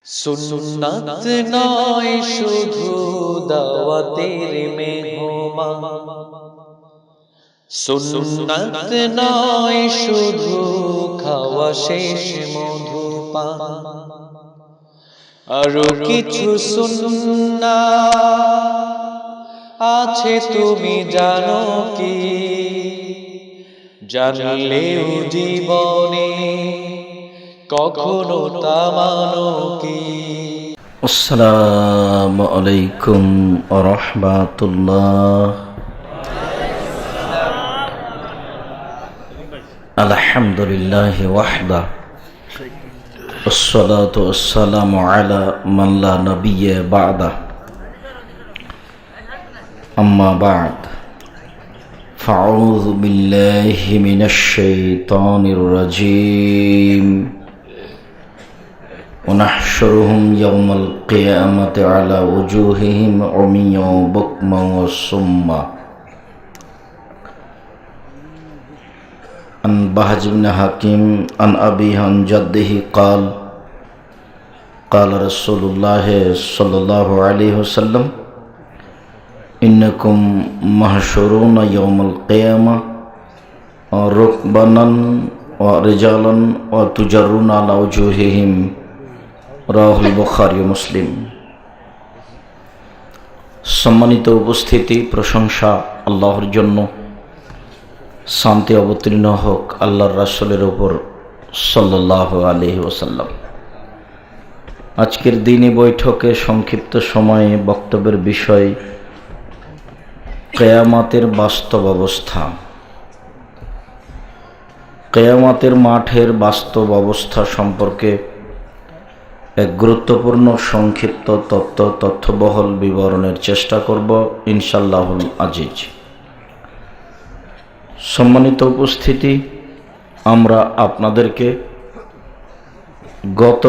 সুন্নাত নয় শুধু দাওয়াতের মেহমান, সুন্নাত নয় শুধু খাওয়া শেষ মধুপান, আরো কিছু সুন্নাত আছে তুমি জানো কি? জানলেও জীবনে কখনো তা মানো কি? আসসালামু আলাইকুম ওয়া রাহমাতুল্লাহ। আলহামদুলিল্লাহ ওয়াহদা والصلاة والسلام على من لا نبي بعده أما بعد فأعوذ بالله من الشيطان الرجيم ونحشرهم يوم القيامة على وجوههم عميا وبكما وصما. عن بهز بن حكيم عن أبيه عن جده قال قال رسول الله صلى الله عليه وسلم إنكم محشورون يوم القيامة ركبانا ورجالا وتجرون على وجوههم রাহুল বুখারী ও মুসলিম। সম্মানিত উপস্থিতি, প্রশংসা আল্লাহর জন্য, শান্তি অবতীর্ণ হোক আল্লাহর রাসূলের উপর সাল্লাল্লাহু আলাইহি ওয়াসাল্লাম। আজকের দিনী বৈঠকে সংক্ষিপ্ত সময়ে বক্তব্যের বিষয় কিয়ামতের বাস্তব অবস্থা। কিয়ামতের মাঠের বাস্তব অবস্থা সম্পর্কে এক গুরুত্বপূর্ণ সংক্ষিপ্ত তথ্যবহল বিবরণের চেষ্টা করব ইনশাআল্লাহুল আজিজ। সম্মানিত উপস্থিতি, আমরা আপনাদেরকে গত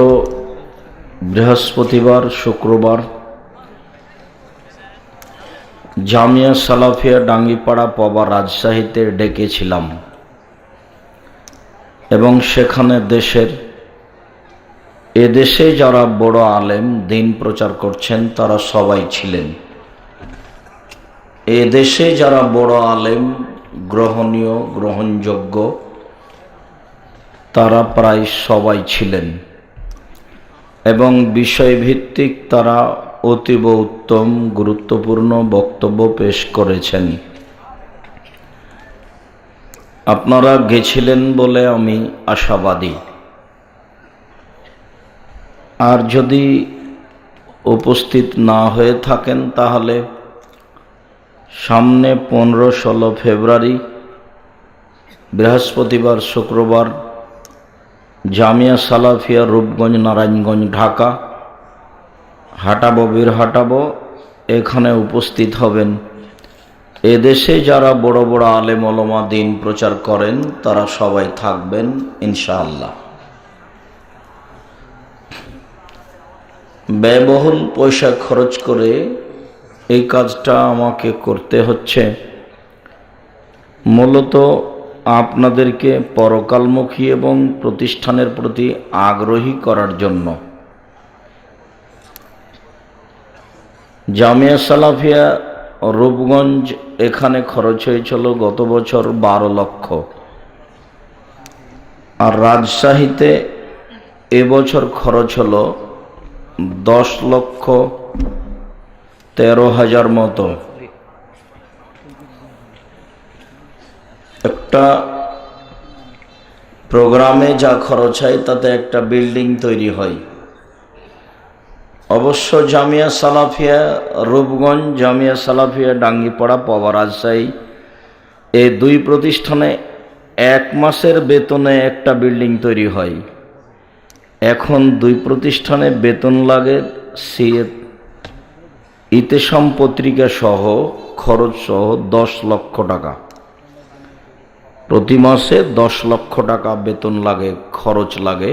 বৃহস্পতিবার, শুক্রবার জামিয়া সালাফিয়া ডাঙ্গিপাড়া পবা রাজশাহীতে ডেকেছিলাম এবং সেখানে এদেশে যারা বড় আলেম দিন প্রচার করছেন তারা সবাই ছিলেন। এদেশে যারা বড় আলেম গ্রহণীয়, গ্রহণযোগ্য, তারা প্রায় সবাই ছিলেন এবং বিষয়ভিত্তিক তারা অতীব উত্তম, গুরুত্বপূর্ণ বক্তব্য পেশ করেছেন। আপনারা গেছিলেন বলে আমি আশাবাদী। আর যদি উপস্থিত না হয়ে থাকেন তাহলে সামনে 15-16 ফেব্রুয়ারি বৃহস্পতিবার, শুক্রবার জামিয়া সালাফিয়া রূপগঞ্জ, নারায়ণগঞ্জ, ঢাকা বীর হাঁটাবো। এখানে উপস্থিত হবেন। এদেশে যারা বড় বড় আলেম ওলামা দিন প্রচার করেন তারা সবাই থাকবেন ইনশাআল্লাহ। ব্যয়বহুল পয়সা খরচ করে এই কাজটা আমাকে করতে হচ্ছে মূলত আপনাদেরকে পরকালমুখী এবং প্রতিষ্ঠানের প্রতি আগ্রহী করার জন্য। জামিয়া সালাফিয়া রূপগঞ্জ, এখানে খরচ হয়েছিল গত বছর 12 লক্ষ, আর রাজশাহীতে এবছর খরচ হলো 10,13,000 মতো। একটা প্রোগ্রামে যা খরচ হয় তাতে একটা বিল্ডিং তৈরি হয়। অবশ্য জামিয়া সালাফিয়া রূপগঞ্জ, জামিয়া সালাফিয়া ডাঙ্গিপাড়া পবা রাজশাহী, এই দুই প্রতিষ্ঠানে 1 মাসের বেতনে একটা বিল্ডিং তৈরি হয়। এখন দুই প্রতিষ্ঠানে বেতন লাগে ইতেসাম পত্রিকা সহ, খরচ সহ 10 লক্ষ টাকা। প্রতি মাসে 10 লক্ষ টাকা বেতন লাগে, খরচ লাগে।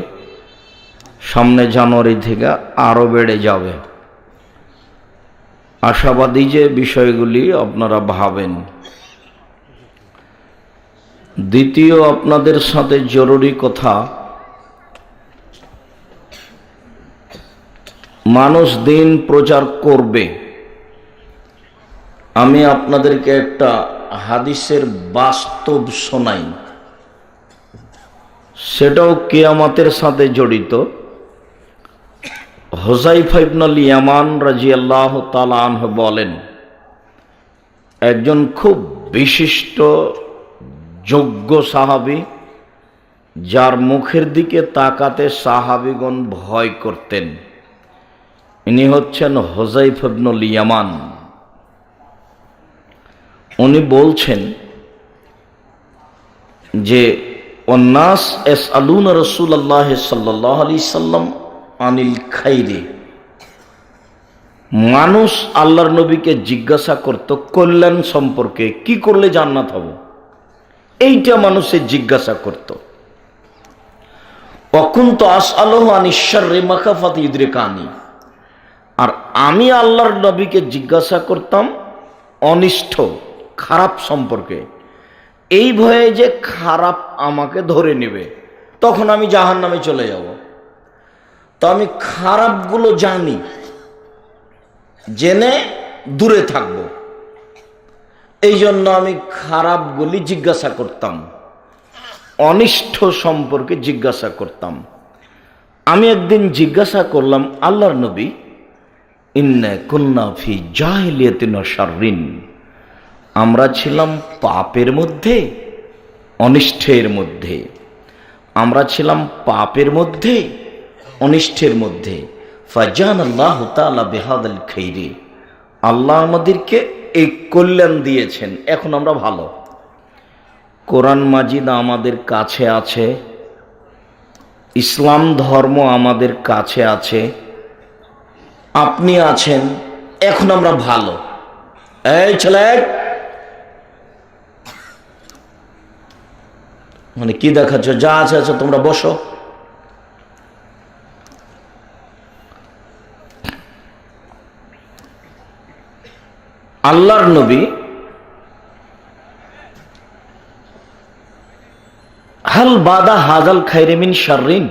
সামনে জানুয়ারি থেকে আরো বেড়ে যাবে। আশাবাদী যে বিষয়গুলি আপনারা ভাবেন। দ্বিতীয় আপনাদের সাথে জরুরি কথা, মানুষ দিন প্রচার করবে। আমি আপনাদেরকে একটা হাদিসের বাস্তব শোনাই, সেটাও কিয়ামতের সাথে জড়িত। হুযায়ফা ইবনুল ইয়ামান রাদিয়াল্লাহু তাআলা আনহু বলেন, একজন খুব বিশিষ্ট যোগ্য সাহাবী, যার মুখের দিকে তাকাতে সাহাবীগণ ভয় করতেন, ইনি হচ্ছেন হুযায়ফা ইবনুল ইয়ামান। উনি বলছেন যে ওয়ান্নাস ইয়াসআলুনা রাসূলুল্লাহ সাল্লাল্লাহু আলাইহি সাল্লাম আনিল খাইরি, মানুষ আল্লাহর নবীকে জিজ্ঞাসা করত কল্যাণ সম্পর্কে, কি করলে জান্নাত হবে, এইটা মানুষের জিজ্ঞাসা করত। অকুনতু আসআলুহু আনিশ শাররি মাখাফাতি ইউদরিকানি, আর আমি আল্লাহর নবীকে জিজ্ঞাসা করতাম অনিষ্ট খারাপ সম্পর্কে, এই ভয়ে যে খারাপ আমাকে ধরে নেবে, তখন আমি জাহান্নামে চলে যাব। তো আমি খারাপগুলো জানি, জেনে দূরে থাকব, এই জন্য আমি খারাপগুলি জিজ্ঞাসা করতাম, অনিষ্ট সম্পর্কে জিজ্ঞাসা করতাম। আমি একদিন জিজ্ঞাসা করলাম, আল্লাহর নবী, ইন্না কুন্না ফি জাহিলিয়াতিন ওয়া শাররিন, আমরা ছিলাম পাপের মধ্যে, অনিষ্টের মধ্যে, আমরা ছিলাম পাপের মধ্যে, অনিষ্টের মধ্যে। ফাজানাল্লাহু তাআলা বিহাদাল খাইরি, আল্লাহ আমাদেরকে এই কল্যাণ দিয়েছেন, এখন আমরা ভালো। কোরআন মাজিদ আমাদের কাছে আছে, ইসলাম ধর্ম আমাদের কাছে আছে, আপনি আছেন, এখন আমরা ভালো। এই ছেলে, মানে কি দেখাচ্ছ, যা আছে আছে তোমরা বসো। আল্লাহর নবী হাল বাদা হাজাল খাইরে মিন শাররিন,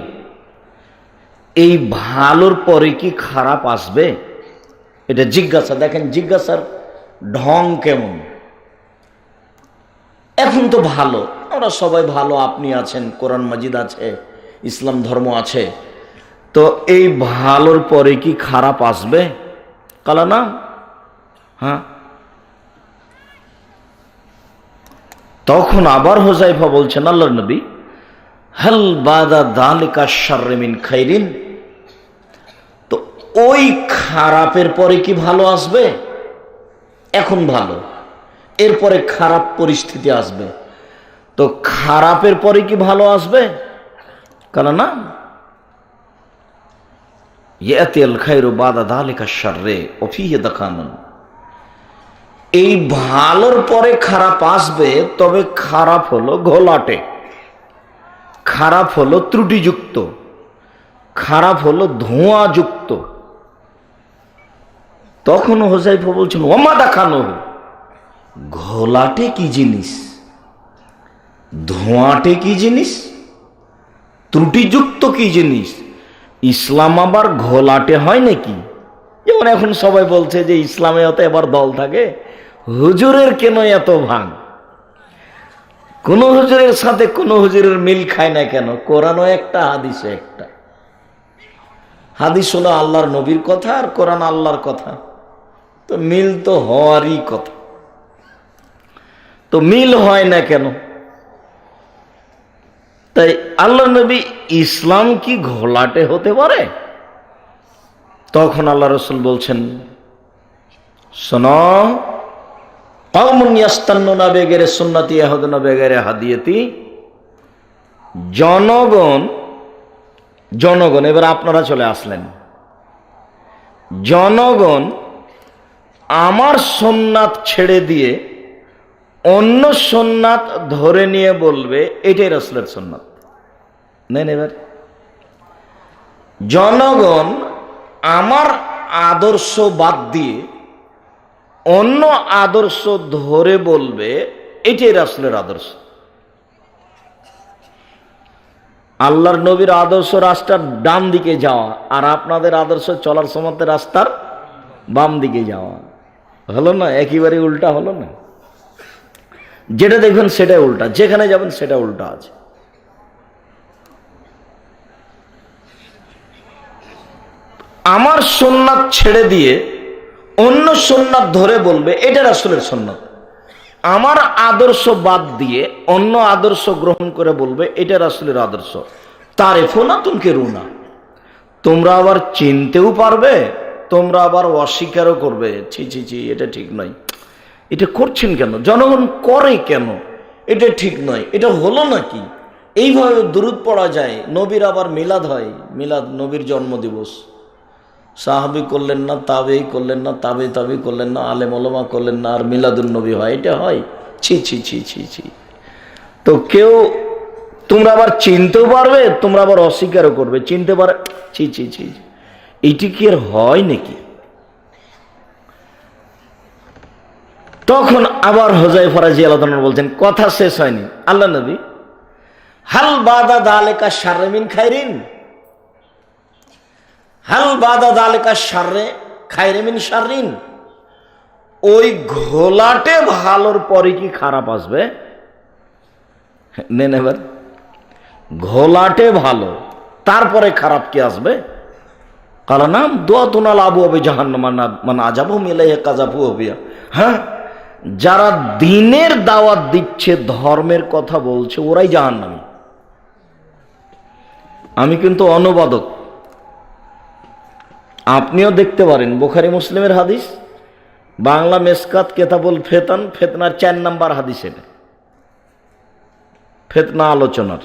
এই ভালোর পরে কি খারাপ আসবে, এটা জিজ্ঞাসা। দেখেন জিজ্ঞাসার ঢং কেমন। এখন তো ভালো, আমরা সবাই ভালো, আপনি আছেন, কোরআন মাজিদ আছে, ইসলাম ধর্ম আছে, তো এই ভালোর পরে কি খারাপ আসবে? কালা না, হ্যাঁ। তখন আবার হুযায়ফা বলছেন, আল্লাহর নবী, হাল বাদা যালিকা শাররি মিন খাইরিন, তো ওই খারাপের পরে কি ভালো আসবে? এখন ভালো, এরপরে খারাপ পরিস্থিতি আসবে, তো খারাপের পরে কি ভালো আসবে? কারণ না, ইয়াতিল খায়রু বাদা যালিকা শাররি ওয়া ফীহি দাখানুন, এই ভালোর পরে খারাপ আসবে, তবে খারাপ হলো ঘোলাটে, খারাপ হলো ত্রুটিযুক্ত, খারাপ হলো ধোঁয়াযুক্ত। তখন হুযায়ফা বলছেন, ওমা দাখানো, ঘোলাটে কি জিনিস, ধোঁয়াটে কি জিনিস, ত্রুটিযুক্ত কি জিনিস? ইসলাম আবার ঘোলাটে হয় নাকি? যেমন এখন সবাই বলছে যে ইসলামে অত এবার দল থাকে, হুজুরের কেন এত ভাঙ, কোন হুজুরের সাথে কোন হুজুরের মিল খায় না কেন? কোরআনও একটা, হাদিসও একটা। হাদিস হলো আল্লাহর নবীর কথা, আর কোরআন আল্লাহর কথা, তো মিল তো হওয়ারই কথা, তো মিল হয় না কেন? তাই আল্লাহ নবী, ইসলাম কি ঘোলাটে হতে পারে? তখন আল্লাহ রাসূল বলছেন, শোনো, কওমুন ইয়াস্তান্নুনা বিগাইরি সুন্নতি ইয়াহুদুনা বিগাইরি হাদিয়াতি, জনগণ, এবার আপনারা চলে আসলেন, জনগণ আমার সুন্নাত ছেড়ে দিয়ে অন্য সুন্নাত ধরে নিয়ে বলবে এটাই রাসূলের সুন্নাত। নেন, এবার জনগণ আমার আদর্শ বাদ দিয়ে অন্য আদর্শ ধরে বলবে এটাই রাসূলের আদর্শ। আল্লাহর নবীর আদর্শ রাস্তার ডান দিকে যাওয়া, আর আপনাদের আদর্শ চলার সময় রাস্তার বাম দিকে যাওয়া। হলো না? একেবারে উল্টা হলো না? যেটা দেখবেন সেটাই উল্টা, যেখানে যাবেন সেটা উল্টা আছে। আমার সুন্নাত ছেড়ে দিয়ে অন্য সুন্নাত ধরে বলবে এটা রাসূলের সুন্নাত, আমার আদর্শ বাদ দিয়ে অন্য আদর্শ গ্রহণ করে বলবে এটা রাসূলের আদর্শ। তারিফুনা তুনকিরুনা, তোমরা আবার চিনতেও পারবে, তোমরা আবার অস্বীকারও করবে, ছি ছি ছি এটা ঠিক নয়, এটা করছেন কেন, জনগণ করে কেন, এটা ঠিক নয়, এটা হলো নাকি, এইভাবে দুরূদ পড়া যায়, নবীর আবার মিলাদ হয়, মিলাদ নবীর জন্মদিবস, সাহাবী করলেন না, তাবেই করলেন না, তাবে করলেন না, আলেম ওলামা করলেন না, আর মিলাদুন নবী হয়, এটা হয়? ছি ছি ছি ছি ছি। তো কেউ তোমরা আবার চিনতেও পারবে, তোমরা আবার অস্বীকারও করবে, চিনতে পারে, ছি ছি ছি, এইটি কি আর হয় নাকি? তখন আবার হুযায়ফা রাদিয়াল্লাহু আনহু বলছেন, কথা শেষ হয়নি, আল্লাহ নবী, হাল বাদা যালিকা শাররু মিন খাইরিন, হাল বাদা যালিকা শাররু খাইরু মিন শাররিন, ওই ঘোলাটে ভালোর পরে কি খারাপ আসবে? নেন এবার, ঘোলাটে ভালো তারপরে খারাপ কি আসবে? কালা নাম দুআতুনা লাবু হবে জাহান্নাম মান আজাবহুম ইলাইহি কাযাবু হবে। হ্যাঁ, যারা দ্বীনের দাওয়াত দিচ্ছে, ধর্মের কথা বলছে, ওরাই জাহান্নামী। আমি কিন্তু অনুবাদক, আপনিও দেখতে পারেন, বুখারী মুসলিমের হাদিস, বাংলা মেসকাত কেতাবুল ফেতান, ফেতনার 4 নম্বর হাদিস, এটা ফেতনা আলোচনার।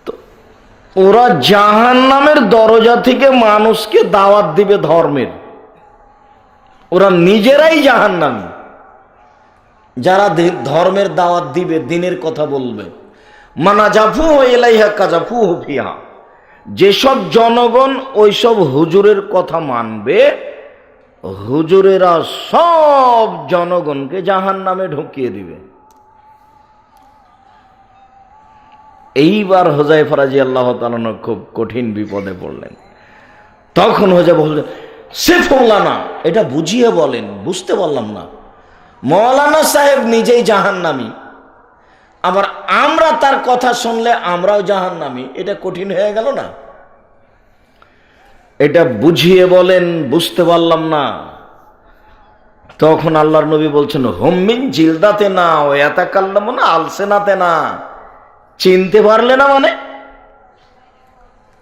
তো ওরা জাহান্নামের দরজা থেকে মানুষকে দাওয়াত দিবে ধর্মের, ওরা নিজেরাই জাহান্নামী। যারা ধর্মের দাওয়াত দিবে, দ্বীনের কথা বলবে, মানাজাফু ইলাইহা কাজাফু ফিহা, যেসব জনগণ ওইসব হুজুরের কথা মানবে, হুজুরেরা সব জনগণকে জাহান্নামে ঢুকিয়ে দিবে। এইবার হুযায়ফা রাদিয়াল্লাহু তাআলা খুব কঠিন বিপদে পড়লেন। তখন হুযায়ফা বললেন, সিফুল্লানা, এটা বুঝিয়ে বলেন, বুঝতে পারলাম না, মৌলানা সাহেব নিজেই জাহান্নামী, আবার আমরা তার কথা শুনলে আমরাও জাহান্নামী, এটা কঠিন হয়ে গেল না? এটা বুঝিয়ে বলেন, বুঝতে পারলাম না। তখন আল্লাহর নবী বলছেন, হুম মিন জিলদাতিনা ওয়া ইয়াতাকাল্লামুনা আলসিনাতিনা, চিনতে পারলে না মানে?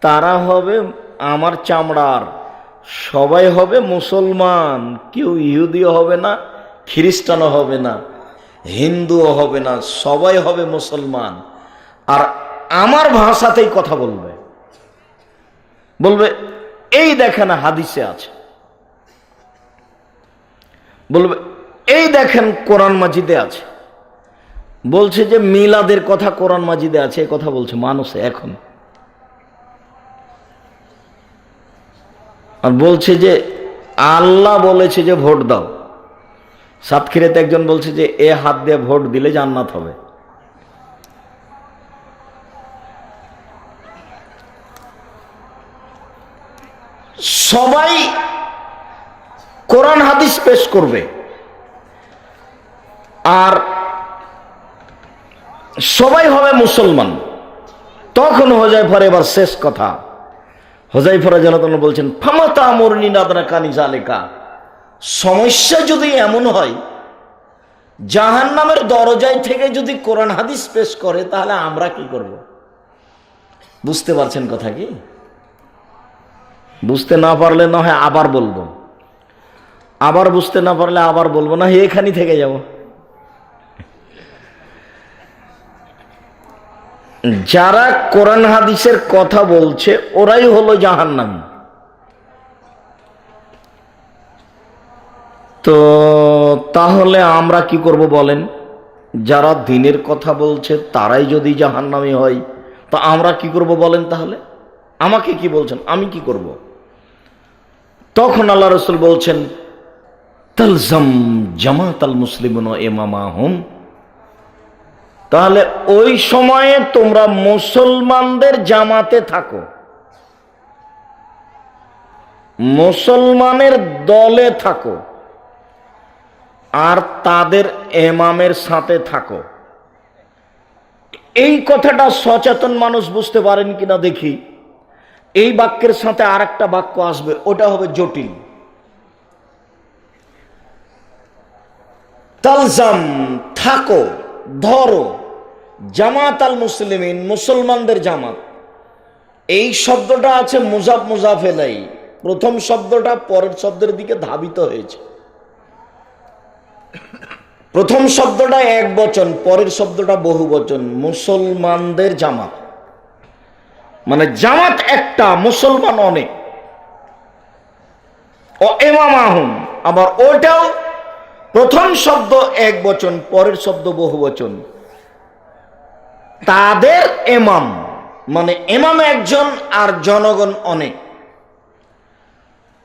তারা হবে আমার চামড়ার, সবাই হবে মুসলমান, কেউ ইহুদিও হবে না, খ্রিস্টানও হবে না, হিন্দুও হবে না, সবাই হবে মুসলমান, আর আমার ভাষাতেই কথা বলবে, বলবে এই দেখেন হাদিসে আছে, বলবে এই দেখেন কোরআন মাজিদে আছে, বলছে যে মিলাদের কথা কোরআন মাজিদে আছে, এই কথা বলছে মানুষে এখন, আর বলছে যে আল্লাহ বলেছে যে ভোট দাও। সাতক্ষীরাতে একজন বলছে যে এ হাত দিয়ে ভোট দিলে জান্নাত হবে। সবাই কোরআন হাদিস পেশ করবে, আর সবাই হবে মুসলমান। তখন হুযায়ফার এবার শেষ কথা, হুযায়ফা রাদিয়াল্লাহু আনহু বলছেন, ফামাতা আমরনি নাদরাকানি যালিকা, সমস্যা যদি এমন হয় জাহান্নামের দরজায় থেকে যদি কোরআন হাদিস পেশ করে, তাহলে আমরা কি করব? বুঝতে পারছেন কথা কি? বুঝতে না পারলে না হয় আবার বলবো, আবার বুঝতে না পারলে আবার বলবো, না এখানেই থেকে যাব। যারা কোরআন হাদিসের কথা বলছে ওরাই হলো জাহান্নামী। তো তাহলে আমরা কি করব বলেন? যারা দ্বীনের কথা বলছে তারাই যদি জাহান্নামী হয়, তো আমরা কি করব বলেন? তাহলে আমাকে কি বলছেন, আমি কি করব? তখন আল্লাহ রাসূল বলছেন, তালজাম জামাতাল মুসলিমিন ইমামাহুম, তাহলে ওই সময়ে তোমরা মুসলমানদের জামাতে থাকো, মুসলমানের দলে থাকো, আর তাদের ইমামের সাথে থাকো। এই কথাটা সচেতন মানুষ বুঝতে পারেন কিনা দেখি। এই বাক্যের সাথে আর একটা বাক্য আসবে, ওটা হবে জটিল। তালজাম থাকো, ধরো, জামাত আল মুসলিমিন মুসলমানদের জামাত। এই শব্দটা আছে মুজাফ মুজাফ ইলাইহি, প্রথম শব্দটা পরের শব্দের দিকে ধাবিত হয়েছে। প্রথম শব্দটা এক বচন, পরের শব্দটা বহু বচন, মুসলমানদের জামাত। মানে জামাত একটা, মুসলমান অনেক। ও ইমামাহুম, আবার ওটাও প্রথম শব্দ এক বচন, পরের শব্দ বহু বচন। তাদের ইমাম, মানে ইমাম একজন আর জনগণ অনেক।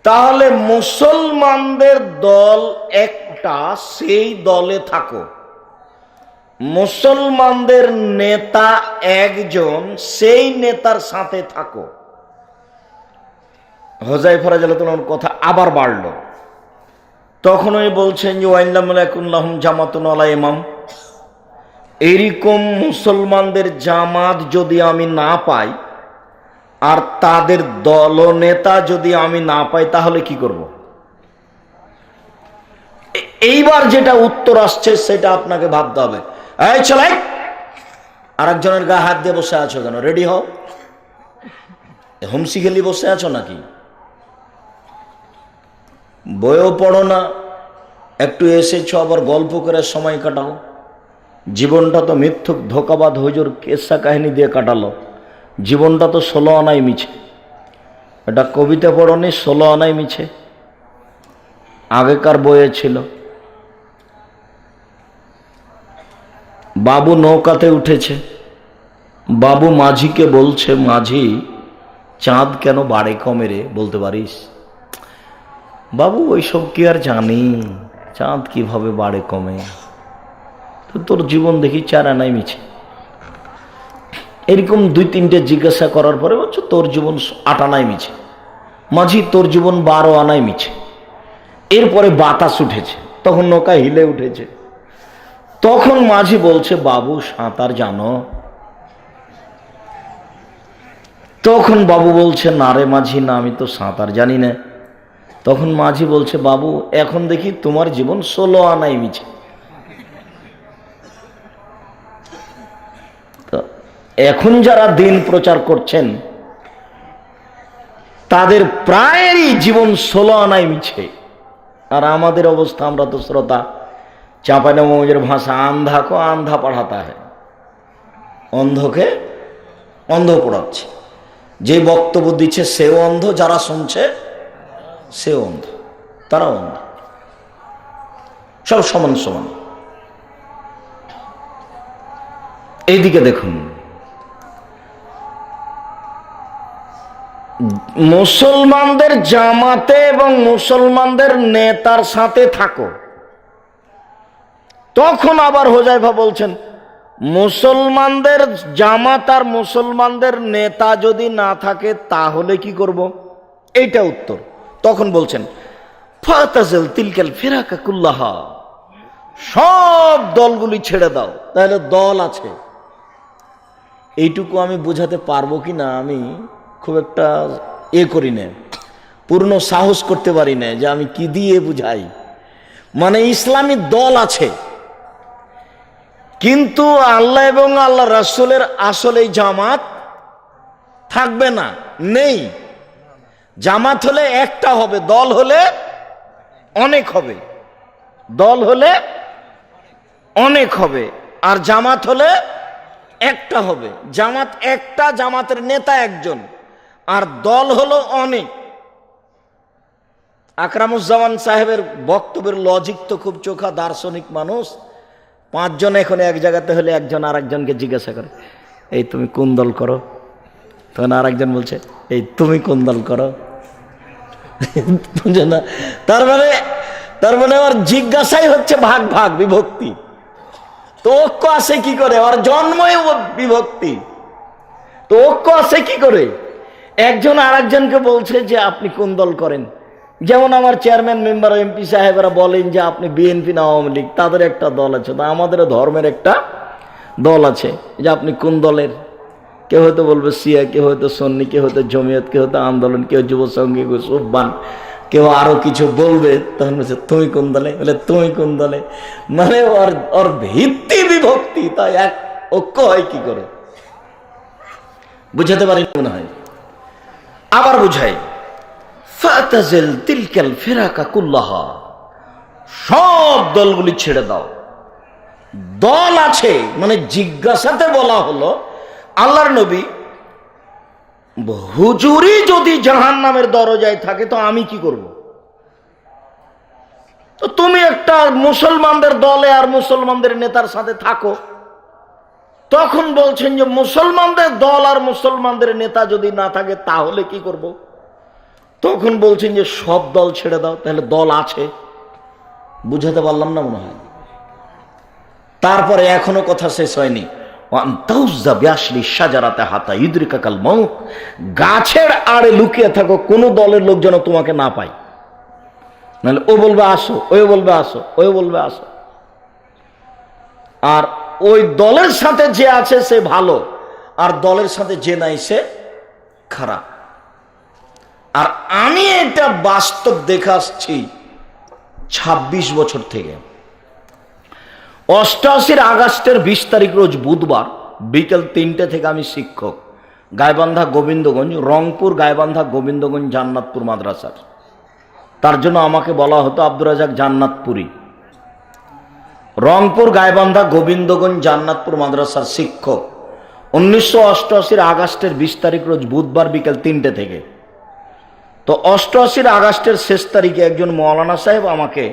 তাহলে মুসলমানদের দল একটা, সেই দলে থাকো। মুসলমানদের নেতা একজন, সেই নেতার সাথে থাকো। হুযায়ফা রাদিয়াল্লাহু আনহুর কথা আবার বাড়লো। তখন উনি বলছেন যে ওয়াইল্লাম লাকুন লাহুম জামাতুন ওয়ালা ইমাম, এরকম মুসলমানদের জামাত যদি আমি না পাই আর তাদের দলনেতা যদি আমি না পাই, তাহলে কি করব? এইবার যেটা উত্তর আসছে সেটা আপনাকে ভাবতে হবে। এই চলে, আরেকজনের গায়ে হাত দিয়ে বসে আছো কেন? রেডি হও। হুমসি খেলি বসে আছো নাকি? বইও পড়ো না, একটু এসেছো আবার গল্প করে সময় কাটাও। জীবনটা তো মিথ্যুক ধোকাবাদ হুজুর কেসা কাহিনী দিয়ে কাটালো। জীবনটা তো 16 আনাই মিছে। এটা কবিতা পড়নি, 16 আনাই মিছে, আগেকার বইয়ে ছিল। বাবু নৌকাতে উঠেছে, বাবু মাঝিকে বলছে, মাঝি চাঁদ কেন বাড়ে কমে রে, বলতে পারিস? বাবু ওইসব কি আর জানি, চাঁদ কিভাবে বাড়ে কমে, তো তোর জীবন দেখি 4 আনাই মিছে। এরকম 2-3টে জিজ্ঞাসা করার পরে বলছো তোর জীবন 8 আনাই মিছে। মাঝি তোর জীবন 12 আনাই মিছে। এরপরে বাতাস উঠেছে, তখন নৌকা হিলে উঠেছে। তখন মাঝি বলছে, বাবু সাঁতার জানো? তখন বাবু বলছে, না রে মাঝি, না আমি তো সাঁতার জানি না। তখন মাঝি বলছে, বাবু এখন দেখি তোমার জীবন 16 আনাই মিছে। তো এখন যারা দিন প্রচার করছেন তাদের প্রায়েরই জীবন 16 আনাই মিছে। আর আমাদের অবস্থা, আমরা তো শ্রোতা, চাঁপাইনবাবগঞ্জের ভাষা আন্ধা কো আন্ধা পড়াতা হয়, অন্ধকে অন্ধ পড়াচ্ছে। যে বক্তব্য দিচ্ছে সেও অন্ধ, যারা শুনছে সেও অন্ধ, তারা অন্ধ, সব সমান সমান। এইদিকে দেখুন, মুসলমানদের জামাতে এবং মুসলমানদের নেতার সাথে থাকো। তখন আবার হুযায়ফা বলছেন, মুসলমানদের জামাত আর মুসলমানদের নেতা যদি না থাকে তাহলে কি করব? এইটা উত্তর। তখন বলছেন, ফাতাজিল তিলকাল ফিরাকা কুল্লাহা, সব দলগুলি ছেড়ে দাও। তাহলে দল আছে, এইটুকু আমি বোঝাতে পারবো কি না আমি খুব একটা করি না, পূর্ণ সাহস করতে পারি না যে আমি কি দিয়ে বুঝাই। মানে ইসলামী দল আছে, কিন্তু আল্লাহ এবং আল্লাহ রাসূলের আসলে জামাত থাকবে না, নেই। জামাত হলে একটা হবে, দল হলে অনেক হবে। দল হলে অনেক হবে, আর জামাত হলে একটা হবে। জামাত একটা, জামাতের নেতা একজন, আর দল হলো অনেক। আকরামুজ্জামান সাহেবের বক্তব্যের লজিক তো খুব চোখা, দার্শনিক মানুষ। 5 জন এখন এক জায়গাতে হলে একজন আর একজনকে জিজ্ঞাসা করে, এই তুমি কোন দল করো? তখন আর একজন বলছে, এই তুমি কোন দল করো? বুঝে না? তার মানে আমার জিজ্ঞাসাই হচ্ছে ভাগ ভাগ, বিভক্তি। তো ঐক্য আছে কি করে? ওর জন্মই বিভক্তি। তো ঐক্য আছে কি করে? একজন আর একজনকে বলছে যে আপনি কোন দল করেন। যেমন আমার চেয়ারম্যান মেম্বার এমপি সাহেবরা বলেন যে আপনি বিএনপি না আওয়ামী লীগ, তাদের একটা দল আছে। তা আমাদের ধর্মের একটা দল আছে, যে আপনি কোন দলের। কেউ হয়তো বলবে সিয়া, কেউ হয়তো সন্নি, কেউ হয়তো জমিয়ত, কেউ হয়তো আন্দোলন, কেউ যুব সঙ্গী, কেউ সুববান, কেউ আরো কিছু বলবে। তখন বলছে তুমি কোন দলে, বলে তুমি কোন দলে। মানে ওর ভিত্তি বিভক্তি, তাই এক ঐক্য হয় কি করে? বুঝাতে পারি মনে হয়। আবার বুঝাই, ফাতাজিল তিলকাল ফিরাকা কুল্লাহা, সব দলগুলি ছেড়ে দাও। দল আছে মানে জিজ্ঞাসাতে বলা হলো আল্লাহর নবী, হুজুরি যদি জাহান্নামের দরজায় থাকে তো আমি কি করব? তো তুমি একটা মুসলমানদের দলে আর মুসলমানদের নেতার সাথে থাকো। তখন বলছেন যে মুসলমানদের দল আর মুসলমানদের নেতা যদি না থাকে তাহলে কি করব? তখন বলছেন যে সব দল ছেড়ে দাও। তাহলে দল আছে, বুঝাতে পারলাম না মনে হয়। তারপরে এখনো কথা শেষ হয়নি। গাছের আড়ে লুকিয়ে থাকো, কোন দলের লোক যেন তোমাকে না পায়। নাহলে ও বলবে আসো, ওই বলবে আসো, ওই বলবে আসো। আর ওই দলের সাথে যে আছে সে ভালো, আর দলের সাথে যে নাই সে খারাপ। আর আমি এটা বাস্তব দেখে আসছি ২৬ বছর থেকে। ৮৮ আগস্টের ২০ তারিখ রোজ বুধবার বিকেল ৩টে থেকে আমি শিক্ষক, গাইবান্ধা গোবিন্দগঞ্জ, রংপুর গাইবান্ধা গোবিন্দগঞ্জ জান্নাতপুর মাদ্রাসার। তার জন্য আমাকে বলা হতো আব্দুর রাজাক জান্নাতপুরি। রংপুর গাইবান্ধা গোবিন্দগঞ্জ জান্নাতপুর মাদ্রাসার শিক্ষক। ১৯৮৮ আগস্টের ২০ তারিখ রোজ বুধবার বিকেল ৩টে থেকে। তো ৮৮ আগস্টের শেষ তারিখে একজন মৌলানা সাহেব আমাকে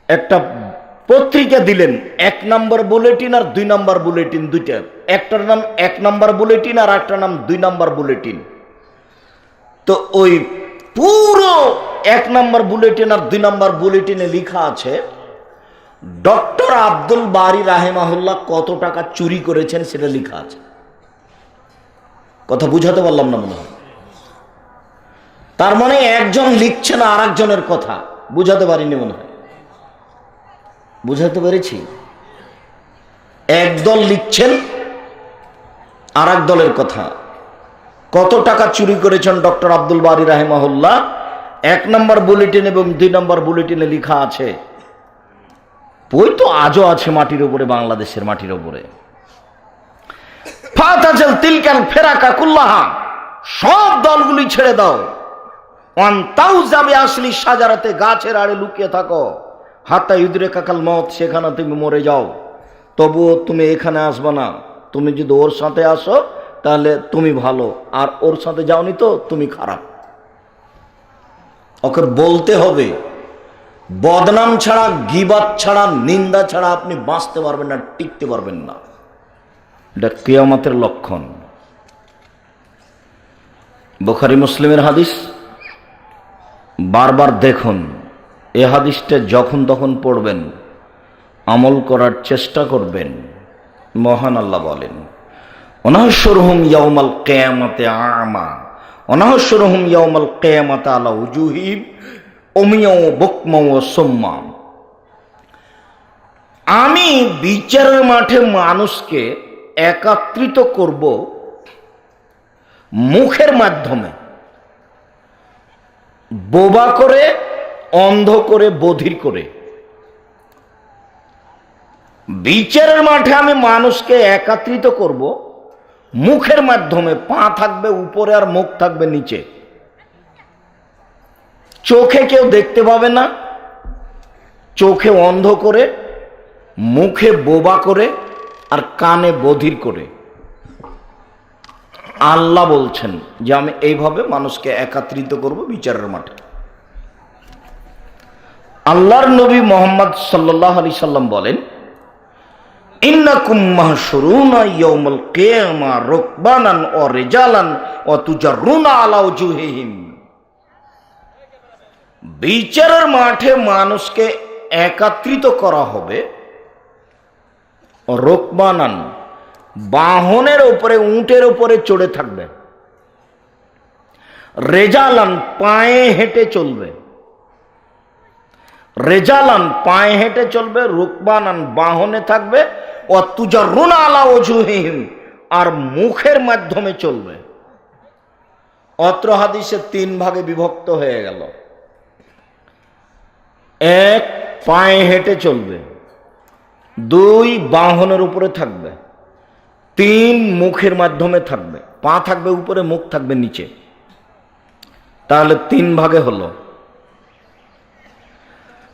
একটা পত্রিকা দিলেন, ১ নম্বর বুলেটিন আর ২ নম্বর বুলেটিন, দুইটা। একটার নাম ১ নম্বর বুলেটিন আর একটার নাম ২ নম্বর বুলেটিন। তো ওই পুরো ১ নম্বর বুলেটিন আর ২ নম্বর বুলেটিনে লেখা আছে ডক্টর আব্দুল বারী রাহেমাহুল্লাহ কত টাকা চুরি করেছেন সেটা লেখা আছে। কথা বুঝাতে পারলাম না মনে হয়। তার মানে একজন লিখছে না আর একজনের কথা, বুঝাতে পারিনি মনে হয়। বুঝাতে পেরেছি? একদল লিখছেন আর এক দলের কথা। কত টাকা চুরি করেছেন ডক্টর আব্দুল বারী রাহিমাহুল্লাহ ১ নম্বর বুলেটিন এবং ২ নম্বর বুলেটিনে লেখা আছে। বই তো আজও আছে মাটির উপরে, বাংলাদেশের মাটির উপরে। ফাতাজাল তিলকাল ফিরাকা কুল্লাহা, সব দলগুলি ছেড়ে দাও। ওয়ান্তাউজাবি আসলি সাজারাতে, গাছের আড়ে লুকিয়ে থাকো। হাত্তা ইউদরিকাকাল মউত, সেখানে তুমি মরে যাও। তবুও তুমি এখানে আসবে না। তুমি যদি ওর সাথে আসো তাহলে তুমি ভালো, আর ওর সাথে যাওনি তো তুমি খারাপ। ওকে বলতে হবে। বদনাম ছাড়া, গীবাত ছাড়া, নিন্দা ছাড়া আপনি বাঁচতে পারবেন না, টিকতে পারবেন না। এটা কিয়ামতের লক্ষণ। বুখারী মুসলিমের হাদিস, বারবার দেখুন। এ হাদিসটা যখন তখন পড়বেন, আমল করার চেষ্টা করবেন। মহান আল্লাহ বলেন, অনাহশুরহুম ইয়াউমাল কিয়ামাতি আমা, অনাহশুরহুম ইয়াউমাল কিয়ামাতি আলা উজুহিহিম উমিয়া ওয়া বুকমা ওয়া সুম্মা। আমি বিচারের মাঠে মানুষকে একত্রিত করব মুখের মাধ্যমে, বোবা করে, অন্ধ করে, বধির করে। বিচারের মাঠে আমি মানুষকে একত্রিত করব মুখের মাধ্যমে। পা থাকবে উপরে আর মুখ থাকবে নিচে। চোখে কেউ দেখতে পাবে না, চোখে অন্ধ করে, মুখে বোবা করে, আর কানে বধির করে। আল্লাহ বলছেন যে আমি এইভাবে মানুষকে একত্রিত করব বিচারের মাঠে। আল্লাহর নবী মুহাম্মদ সাল্লাল্লাহু আলাইহি সাল্লাম বলেন, ইন্নাকুম মাহশুরুনা ইয়াউমাল কিয়ামা রুকবানান ওয়া রিজালান ওয়া তুজাররুনা আলা উজুহিহিম। বিচারের মাঠে মানুষকে একত্রিত করা হবে রোকবানান, বাহনের উপরে, উটের উপরে চড়ে থাকবে। রেজালান, পায়ে হেঁটে চলবে। রেজালান, পায়ে হেঁটে চলবে। রুকবানান, বাহনে থাকবে। ও তুজারুন আলা ওজুহিহিম, আর মুখের মাধ্যমে চলবে। অত্র হাদিসে 3 ভাগে বিভক্ত হয়ে গেল। 1, পায়ে হেঁটে চলবে। 2, বাহনের উপরে থাকবে। 3, মুখের মাধ্যমে থাকবে। পা থাকবে উপরে, মুখ থাকবে নিচে। তাহলে 3 ভাগে হলো।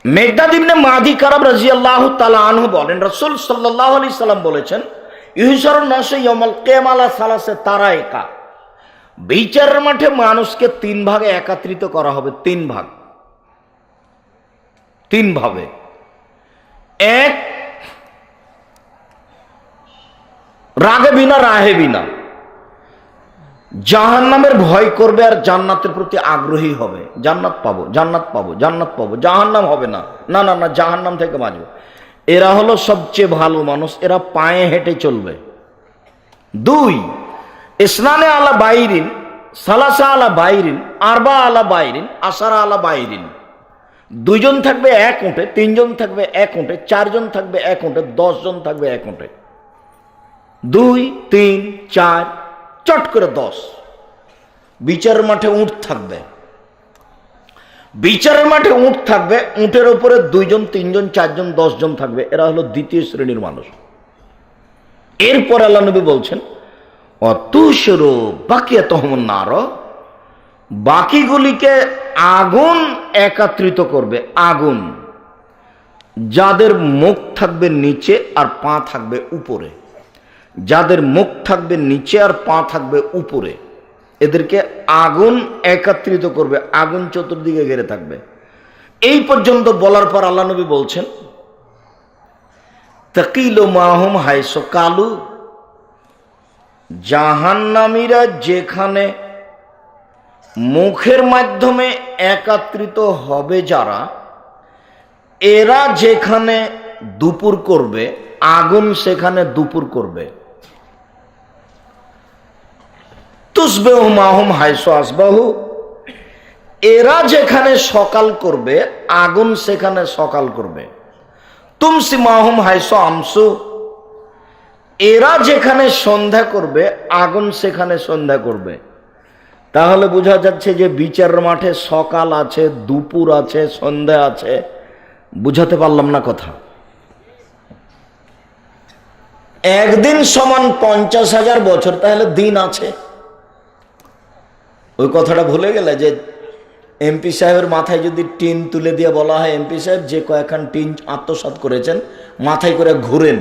মেকদাদ ইবনে মাদি কারাব রাদিয়াল্লাহু তাআলা আনহু বলেন, রাসূল সাল্লাল্লাহু আলাইহি সাল্লাম বলেছেন, ইহশারুন নাসু ইয়াউমাল কিয়ামালা সালাসে তারাইকা, বিচারের মাঠে মানুষকে 3 ভাগে একত্রিত করা হবে। 3 ভাগ, 3 ভাবে। 1, রাগেবিনা রাহেবিনা, জাহান্নামের ভয় করবে আর জান্নাতের প্রতি আগ্রহী হবে। জান্নাত পাবো, জান্নাত পাবো, জান্নাত পাবো, জাহান্নাম হবে না, না না না, জাহান্নাম থেকে বাঁচবো। এরা হলো সবচেয়ে ভালো মানুষ, এরা পায়ে হেঁটে চলবে। 2, ইসনানে আলা বাইরিন, সালাসা আলা বাইরিন, আরবা আলা বাইরিন, আসারা আলা বাইরিন। 2 জন থাকবে 1 উঁটে, 3 জন থাকবে 1 উঁটে, 4 জন থাকবে 1 উঁটে, 10 জন থাকবে 1 উঁটে। 2, 3, 4, চট করে 10। বিচারের মাঠে উট থাকবে। বিচারের মাঠে উট থাকবে, উটের উপরে 2 জন, 3 জন, 4 জন, 10 জন থাকবে। এরা হলো দ্বিতীয় শ্রেণীর মানুষ। এরপর আল্লাহ নবী বলছেন, অতুশরু বাকিয়াতুহুম নার, বাকিগুলিকে আগুন একত্রিত করবে। আগুন, যাদের মুখ থাকবে নিচে আর পা থাকবে উপরে। যাদের মুখ থাকবে নিচে আর পা থাকবে উপরে, এদেরকে আগুন একত্রিত করবে। আগুন চতুর্দিকে ঘিরে থাকবে। এই পর্যন্ত বলার পর আল্লাহ নবী বলছেন, তাকিলু মাহুম হাইসু কালু, জাহান্নামীরা যেখানে মুখের মাধ্যমে একত্রিত হবে, যারা, এরা যেখানে দুপুর করবে, আগুন সেখানে দুপুর করবে। তুসবেহু মাহুম হাইসু আসবাহু, এরা যেখানে সকাল করবে, আগুন সেখানে সকাল করবে। তুমসি মাহুম হাইসু আমসু, এরা যেখানে সন্ধ্যা করবে, আগুন সেখানে সন্ধ্যা করবে। তাহলে বোঝা যাচ্ছে যে বিচারের মাঠে সকাল আছে, দুপুর আছে, সন্ধ্যা আছে। বুঝাতে পারলাম না কথা? একদিন সমান 50,000 বছর, তাহলে দিন আছে। ওই কথাটা ভুলে গেলে যে এমপি সাহেবের মাথায় যদি টিন তুলে দিয়ে বলা হয়, এমপি সাহেব যে কয়েকখান টিন আত্মসাৎ করেছেন, মাথায় করে ঘুরেন,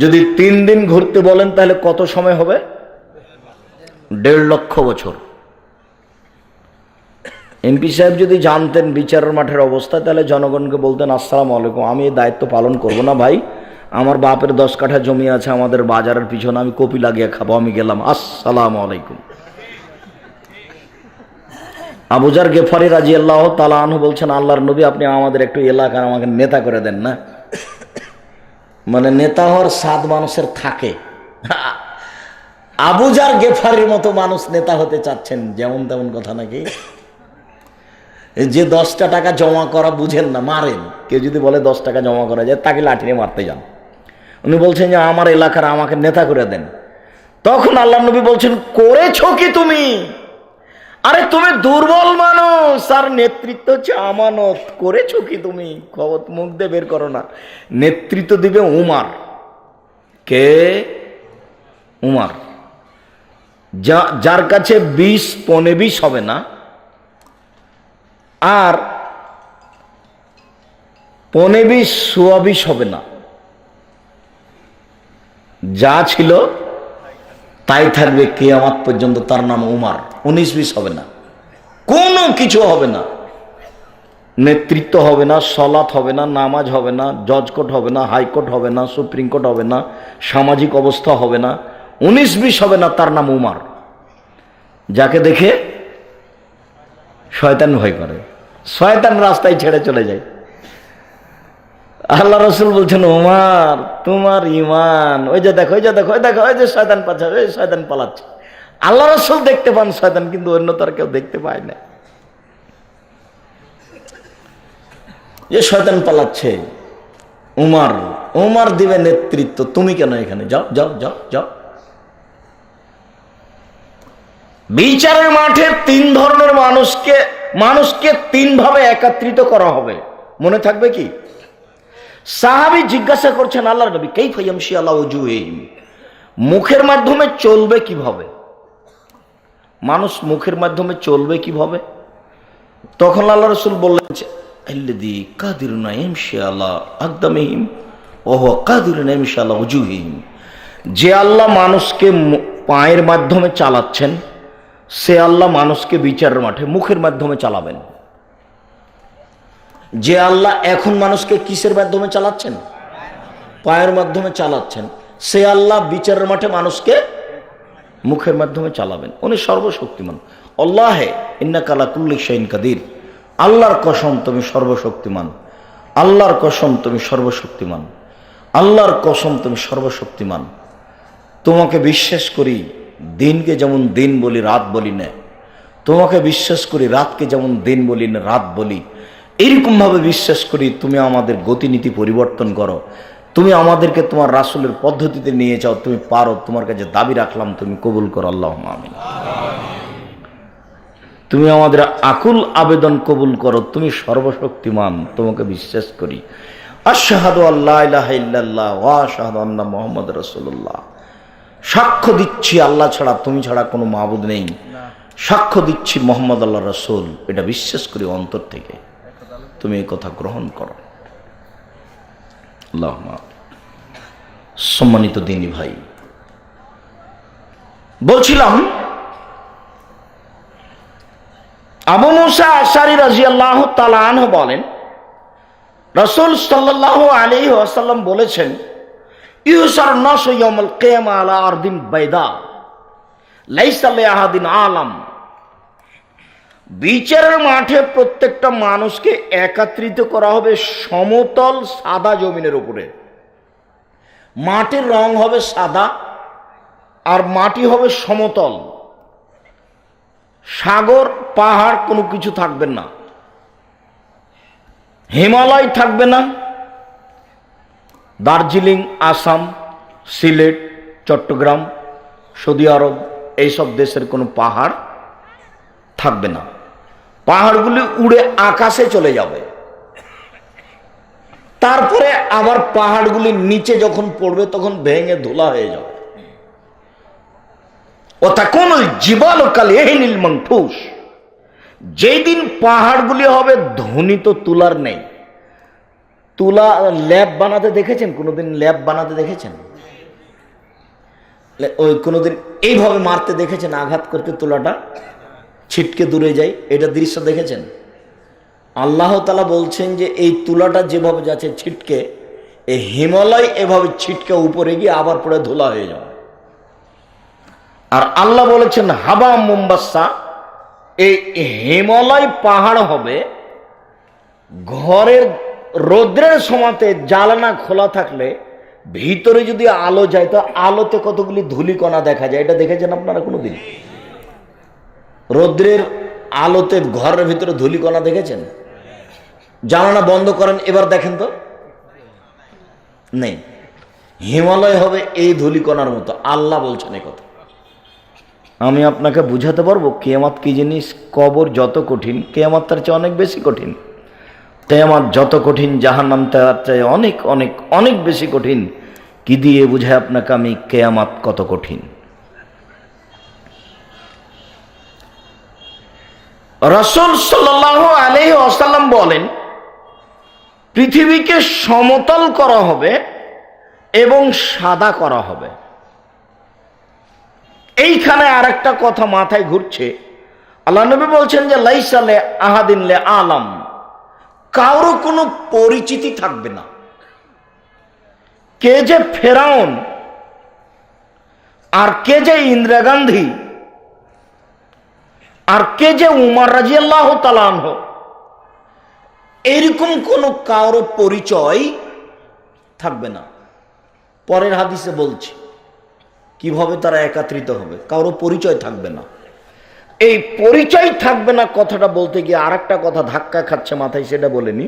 যদি 3 দিন ঘুরতে বলেন তাহলে কত সময় হবে? 1.5 লক্ষ বছর। এমপি সাহেব যদি জানতেন বিচারের মাঠের অবস্থা, তাহলে জনগণকে বলতেন, আসসালামু আলাইকুম, আমি এই দায়িত্ব পালন করব না ভাই, আমার বাপের 10 কাঠা জমি আছে আমাদের বাজারের পিছনে, আমি কপি লাগিয়ে খাবো, আমি গেলাম, আসসালামু আলাইকুম। আবু যার গেফারি রাদিয়াল্লাহু তাআলা আনহু বলছেন, আল্লাহর নবী, আপনি আমাদের একটু এলাকার আমাকে নেতা করে দেন না। মানে নেতা হওয়ার স্বাদ মানুষের থাকে। আবু যার গেফারির মতো মানুষ নেতা হতে চাচ্ছেন, যেমন তেমন কথা নাকি। যে 10টা টাকা জমা করা বুঝেন না, মারেন। কেউ যদি বলে 10 টাকা জমা করা যায়, তাকে লাঠি নিয়ে মারতে যান। উনি বলছেন যে আমার এলাকার আমাকে নেতা করে দেন। তখন আল্লাহ নবী বলছেন, করেছো কি তুমি? আরে তুমি দুর্বল মানুষ, আর নেতৃত্ব হচ্ছে আমানত। করেছো কি তুমি? খবর মুখ দিয়ে বের করো না। নেতৃত্ব দিবে উমার। কে? উমার। যার কাছে 20 পনে 20 হবে না, আর পনে 20 সোয়া 20 হবে না, যা ছিল তাই থাকবে কিয়ামত পর্যন্ত। তার নাম উমার। 19-20 হবে না, কোনো কিছু হবে না। নেতৃত্ব হবে না, সলাৎ হবে না, নামাজ হবে না, জজ কোর্ট হবে না, হাইকোর্ট হবে না, সুপ্রিম কোর্ট হবে না, সামাজিক অবস্থা হবে না, 19-20 হবে না। তার নাম উমার। যাকে দেখে শয়তান ভয় করে, শয়তান রাস্তায় ছেড়ে চলে যায়। আল্লাহ রসুল বলছেন, ওমর তোমার ইমান, ওই যে দেখো, ওই যে দেখো, ওই দেখো, ওই যে শয়তান পাচ্ছে, ওই শয়তান পালাচ্ছে। আল্লাহ রসুল দেখতে পান শয়তান, কিন্তু অন্য তার কেউ দেখতে পায় না যে শয়তান পালাচ্ছে। উমর, উমর দিবে নেতৃত্ব, তুমি কেন এখানে? যাও যাও যাও যাও। বিচারের মাঠে তিন ধরনের মানুষকে তিন ভাবে একত্রিত করা হবে, মনে থাকবে কি? সাহাবী জিজ্ঞাসা করছেন আল্লাহর নবী, কাইফা ইয়ামশি আলা ওজুহিহিম, মুখের মাধ্যমে চলবে কিভাবে? মানুষ মুখের মাধ্যমে চলবে কিভাবে? তখন আল্লাহ রাসূল বললেন যে আল্লাযী কাদিরুন ইয়ামশি আলা আকদামিহিম ওয়া হুয়া কাদিরুন ইয়ামশি আলা ওজুহিহিম, যে আল্লাহ মানুষকে পায়ের মাধ্যমে চালাচ্ছেন, সে আল্লাহ মানুষকে বিচারের মাঠে মুখের মাধ্যমে চালাবেন। যে আল্লাহ এখন মানুষকে কিসের মাধ্যমে চালাচ্ছেন? পায়ের মাধ্যমে চালাচ্ছেন, সে আল্লাহ বিচারের মাঠে মানুষকে মুখের মাধ্যমে চালাবেন। উনি সর্বশক্তিমান। আল্লাহে ইন্নাকা আলা কুল্লি শাইইন কাদির, আল্লাহর কসম তুমি সর্বশক্তিমান, আল্লাহর কসম তুমি সর্বশক্তিমান, আল্লাহর কসম তুমি সর্বশক্তিমান। তোমাকে বিশ্বাস করি, দিনকে যেমন দিন বলি রাত বলি না, তোমাকে বিশ্বাস করি রাতকে যেমন দিন বলি না রাত বলি, এইরকম ভাবে বিশ্বাস করি তুমি আমাদের গতিনীতি পরিবর্তন করো, তুমি আমাদেরকে তোমার রাসূলের পদ্ধতিতে নিয়ে যাও, তুমি পারো, তোমার কাছে দাবি রাখলাম, তুমি কবুল করো, আল্লাহুম্মা আমিন। তুমি আমাদের আকুল আবেদন কবুল করো, তুমি সর্বশক্তিমান, তোমাকে বিশ্বাস করি। আশহাদু আল্লা ইলাহা ইল্লাল্লাহ ওয়া আশহাদু আন্না মুহাম্মাদুর রাসূলুল্লাহ, সাক্ষ্য দিচ্ছি আল্লাহ ছাড়া, তুমি ছাড়া কোনো মাবুদ নেই, সাক্ষ্য দিচ্ছি মুহাম্মদ আল্লাহ রাসূল, এটা বিশ্বাস করি অন্তর থেকে, তুমি এই কথা গ্রহণ করো। আল্লাহুম্মা। সম্মানিত দিনী ভাই, বলছিলাম আবু মুসা আশআরী রাদিয়াল্লাহু তাআলা আনহু বলেন, রাসূল সাল্লাল্লাহু আলাইহি ওয়াসাল্লাম বলেছেন, ইউসার নাসু ইয়াউমুল কিয়ামা আলা আরদিন বাইদা লাইসা লিআহাদিন আলাম, বিচারের মাঠে প্রত্যেকটা মানুষকে একত্রিত করা হবে সমতল সাদা জমিনের উপরে। মাটির রং হবে সাদা আর মাটি হবে সমতল, সাগর পাহাড় কোনো কিছু থাকবে না, হিমালয় থাকবে না, দার্জিলিং, আসাম, সিলেট, চট্টগ্রাম, সৌদি আরব এইসব দেশের কোনো পাহাড় থাকবে না, পাহাড়গুলি উড়ে আকাশে চলে যাবে। তারপরে আবার পাহাড়গুলি নিচে যখন পড়বে তখন ভেঙে ধুলা হয়ে যাবে। ওয়াতাকুনুল জিবালু কাল-ইহনিল মানফুস, যেদিন পাহাড়গুলি হবে ধ্বনিত তুলার নেই। তুলা ল্যাব বানাতে দেখেছেন? কোনোদিন ল্যাব বানাতে দেখেছেন? ওই কোনোদিন এইভাবে মারতে দেখেছেন, আঘাত করতে তুলাটা ছিটকে দূরে যায়, এটা দৃশ্য দেখেছেন? আল্লাহ তাআলা বলছেন যে এই তুলাটা যেভাবে যাচ্ছে ছিটকে, এই হিমালয় এভাবে ছিটকে উপরে গিয়ে আবার পরে ধুলা হয়ে যাবে। আর আল্লাহ বলেছেন হাবা মুম্বাসা, এই হিমালয় পাহাড় হবে ঘরের রৌদ্রের সময়তে জানালা খোলা থাকলে ভিতরে যদি আলো যায় তো আলোতে কতগুলি ধূলিকণা দেখা যায়, এটা দেখেছেন আপনারা কোনোদিন? রৌদ্রের আলোতে ঘরের ভিতরে ধূলিকণা দেখেছেন? জানালা বন্ধ করেন, এবার দেখেন তো, নেই। হিমালয় হবে এই ধূলিকণার মতো, আল্লাহ বলছেন এই কথা। আমি আপনাকে বুঝাতে পারবো কিয়ামত কি জিনিস, কবর যত কঠিন, কিয়ামত তার চেয়ে অনেক বেশি কঠিন। কিয়ামত যত কঠিন, জাহান্নাম তার চেয়ে অনেক অনেক অনেক বেশি কঠিন। কি দিয়ে বুঝায় আপনাকে আমি কিয়ামত কত কঠিন? রাসূল সাল্লাল্লাহু আলাইহি ওয়াসাল্লাম বলেন, পৃথিবীকে সমতল করা হবে এবং সাদা করা হবে। এইখানে আরেকটা কথা মাথায় ঘুরছে। আল্লাহ নবী বলছেন যে লাইসা লে আহাদিন লে আলাম, কারো কোনো পরিচিতি থাকবে না। কে যে ফেরাউন আর কে যে ইন্দিরা গান্ধী আর কে যে উমর রাদিয়াল্লাহু তাআলা আনহু, এরকম কোন কারো পরিচয় থাকবে না। পরের হাদিসে বলছি কিভাবে তারা একত্রিত হবে, কারো পরিচয় থাকবে না। এই পরিচয় থাকবে না কথাটা বলতে গিয়ে আর একটা কথা ধাক্কা খাচ্ছে মাথায়, সেটা বলেনি।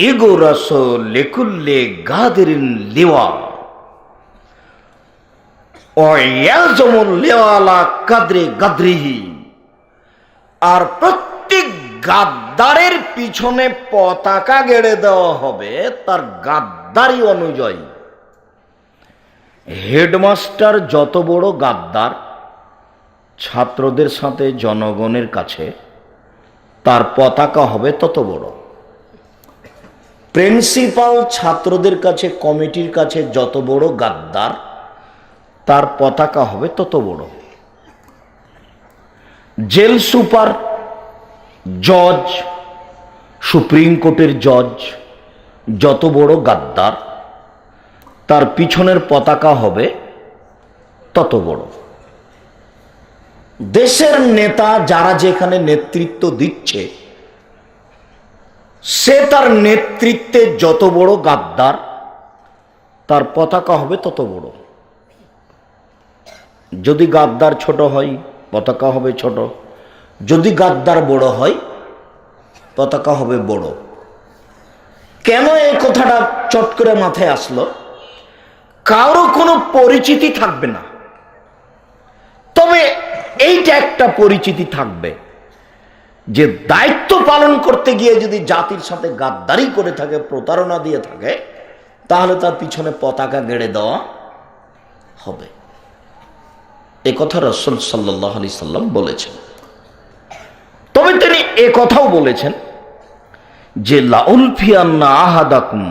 এগো রস লেকুল্লে গাদিরিন লিওয়া লেওয়ালা কাদরে গাদরিহি, আর প্রত্যেক গাদ্দারের পিছনে পতাকা গেড়ে দেওয়া হবে তার গাদ্দারি অনুযায়ী। হেডমাস্টার যত বড় গাদ্দার ছাত্রদের সাথে জনগণের কাছে, তার পতাকা হবে তত বড়। প্রিন্সিপাল ছাত্রদের কাছে, কমিটির কাছে যত বড় গাদ্দার, তার পতাকা হবে তত বড়। জেল সুপার, জজ, সুপ্রিম কোর্টের জজ যত বড় গাদ্দার, তার পিছনের পতাকা হবে তত বড়। দেশের নেতা যারা যেখানে নেতৃত্ব দিচ্ছে, সে তার নেতৃত্বে যত বড় গাদ্দার, তার পতাকা হবে তত বড়। যদি গাদ্দার ছোট হয় পতাকা হবে ছোট, যদি গাদ্দার বড় হয় পতাকা হবে বড়। কেন এই কথাটা চট করে মাথায় আসলো? কারো কোনো পরিচিতি থাকবে না, তবে এইটা একটা পরিচিতি থাকবে যে দায়িত্ব পালন করতে গিয়ে যদি জাতির সাথে গাদ্দারি করে থাকে, প্রতারণা দিয়ে থাকে, তাহলে তার পিছনে পতাকা গেড়ে দেওয়া হবে। এ কথা রাসূল সাল্লাল্লাহু আলাইহি সাল্লাম বলেছেন। তবে তিনি এ কথাও বলেছেন যে লাউলফিয়ান্না আহাদাকুম,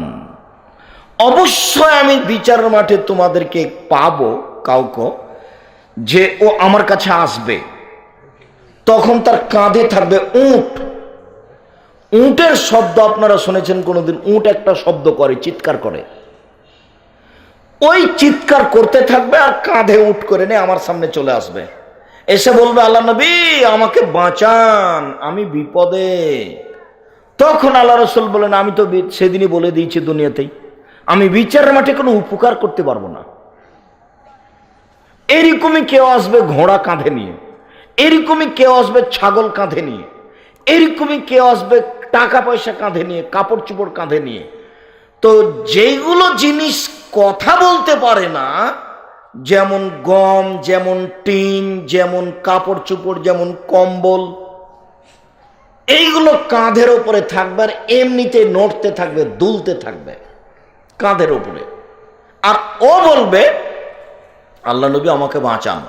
অবশ্যই আমি বিচারের মাঠে তোমাদেরকে পাবো কাউকে যে ও আমার কাছে আসবে, তখন তার কাঁধে থাকবে উট। উটের শব্দ আপনারা শুনেছেন কোনোদিন? উট একটা শব্দ করে, চিৎকার করে। ওই চিৎকার করতে থাকবে আর কাঁধে উট করে নিয়ে আমার সামনে চলে আসবে, এসে বলবে আল্লাহ নবী আমাকে বাঁচান, আমি বিপদে। তখন আল্লাহ রাসূল বলেন আমি তো সেদিনই বলে দিয়েছি দুনিয়াতেই, আমি বিচারের মাঠে কোনো উপকার করতে পারবো না। এরকমই কেউ আসবে ঘোড়া কাঁধে নিয়ে, এরকমই কেউ আসবে ছাগল কাঁধে নিয়ে, এরকমই কেউ আসবে টাকা পয়সা কাঁধে নিয়ে, কাপড় চোপড় কাঁধে নিয়ে। তো যেগুলো জিনিস কথা বলতে পারে না, যেমন গম, যেমন টিন, যেমন কাপড় চোপড়, যেমন কম্বল, এইগুলো কাঁধের ওপরে থাকবে আর এমনিতে নড়তে থাকবে, দুলতে থাকবে কাঁধের ওপরে। আর ও বলবে আল্লাহ নবী আমাকে বাঁচান।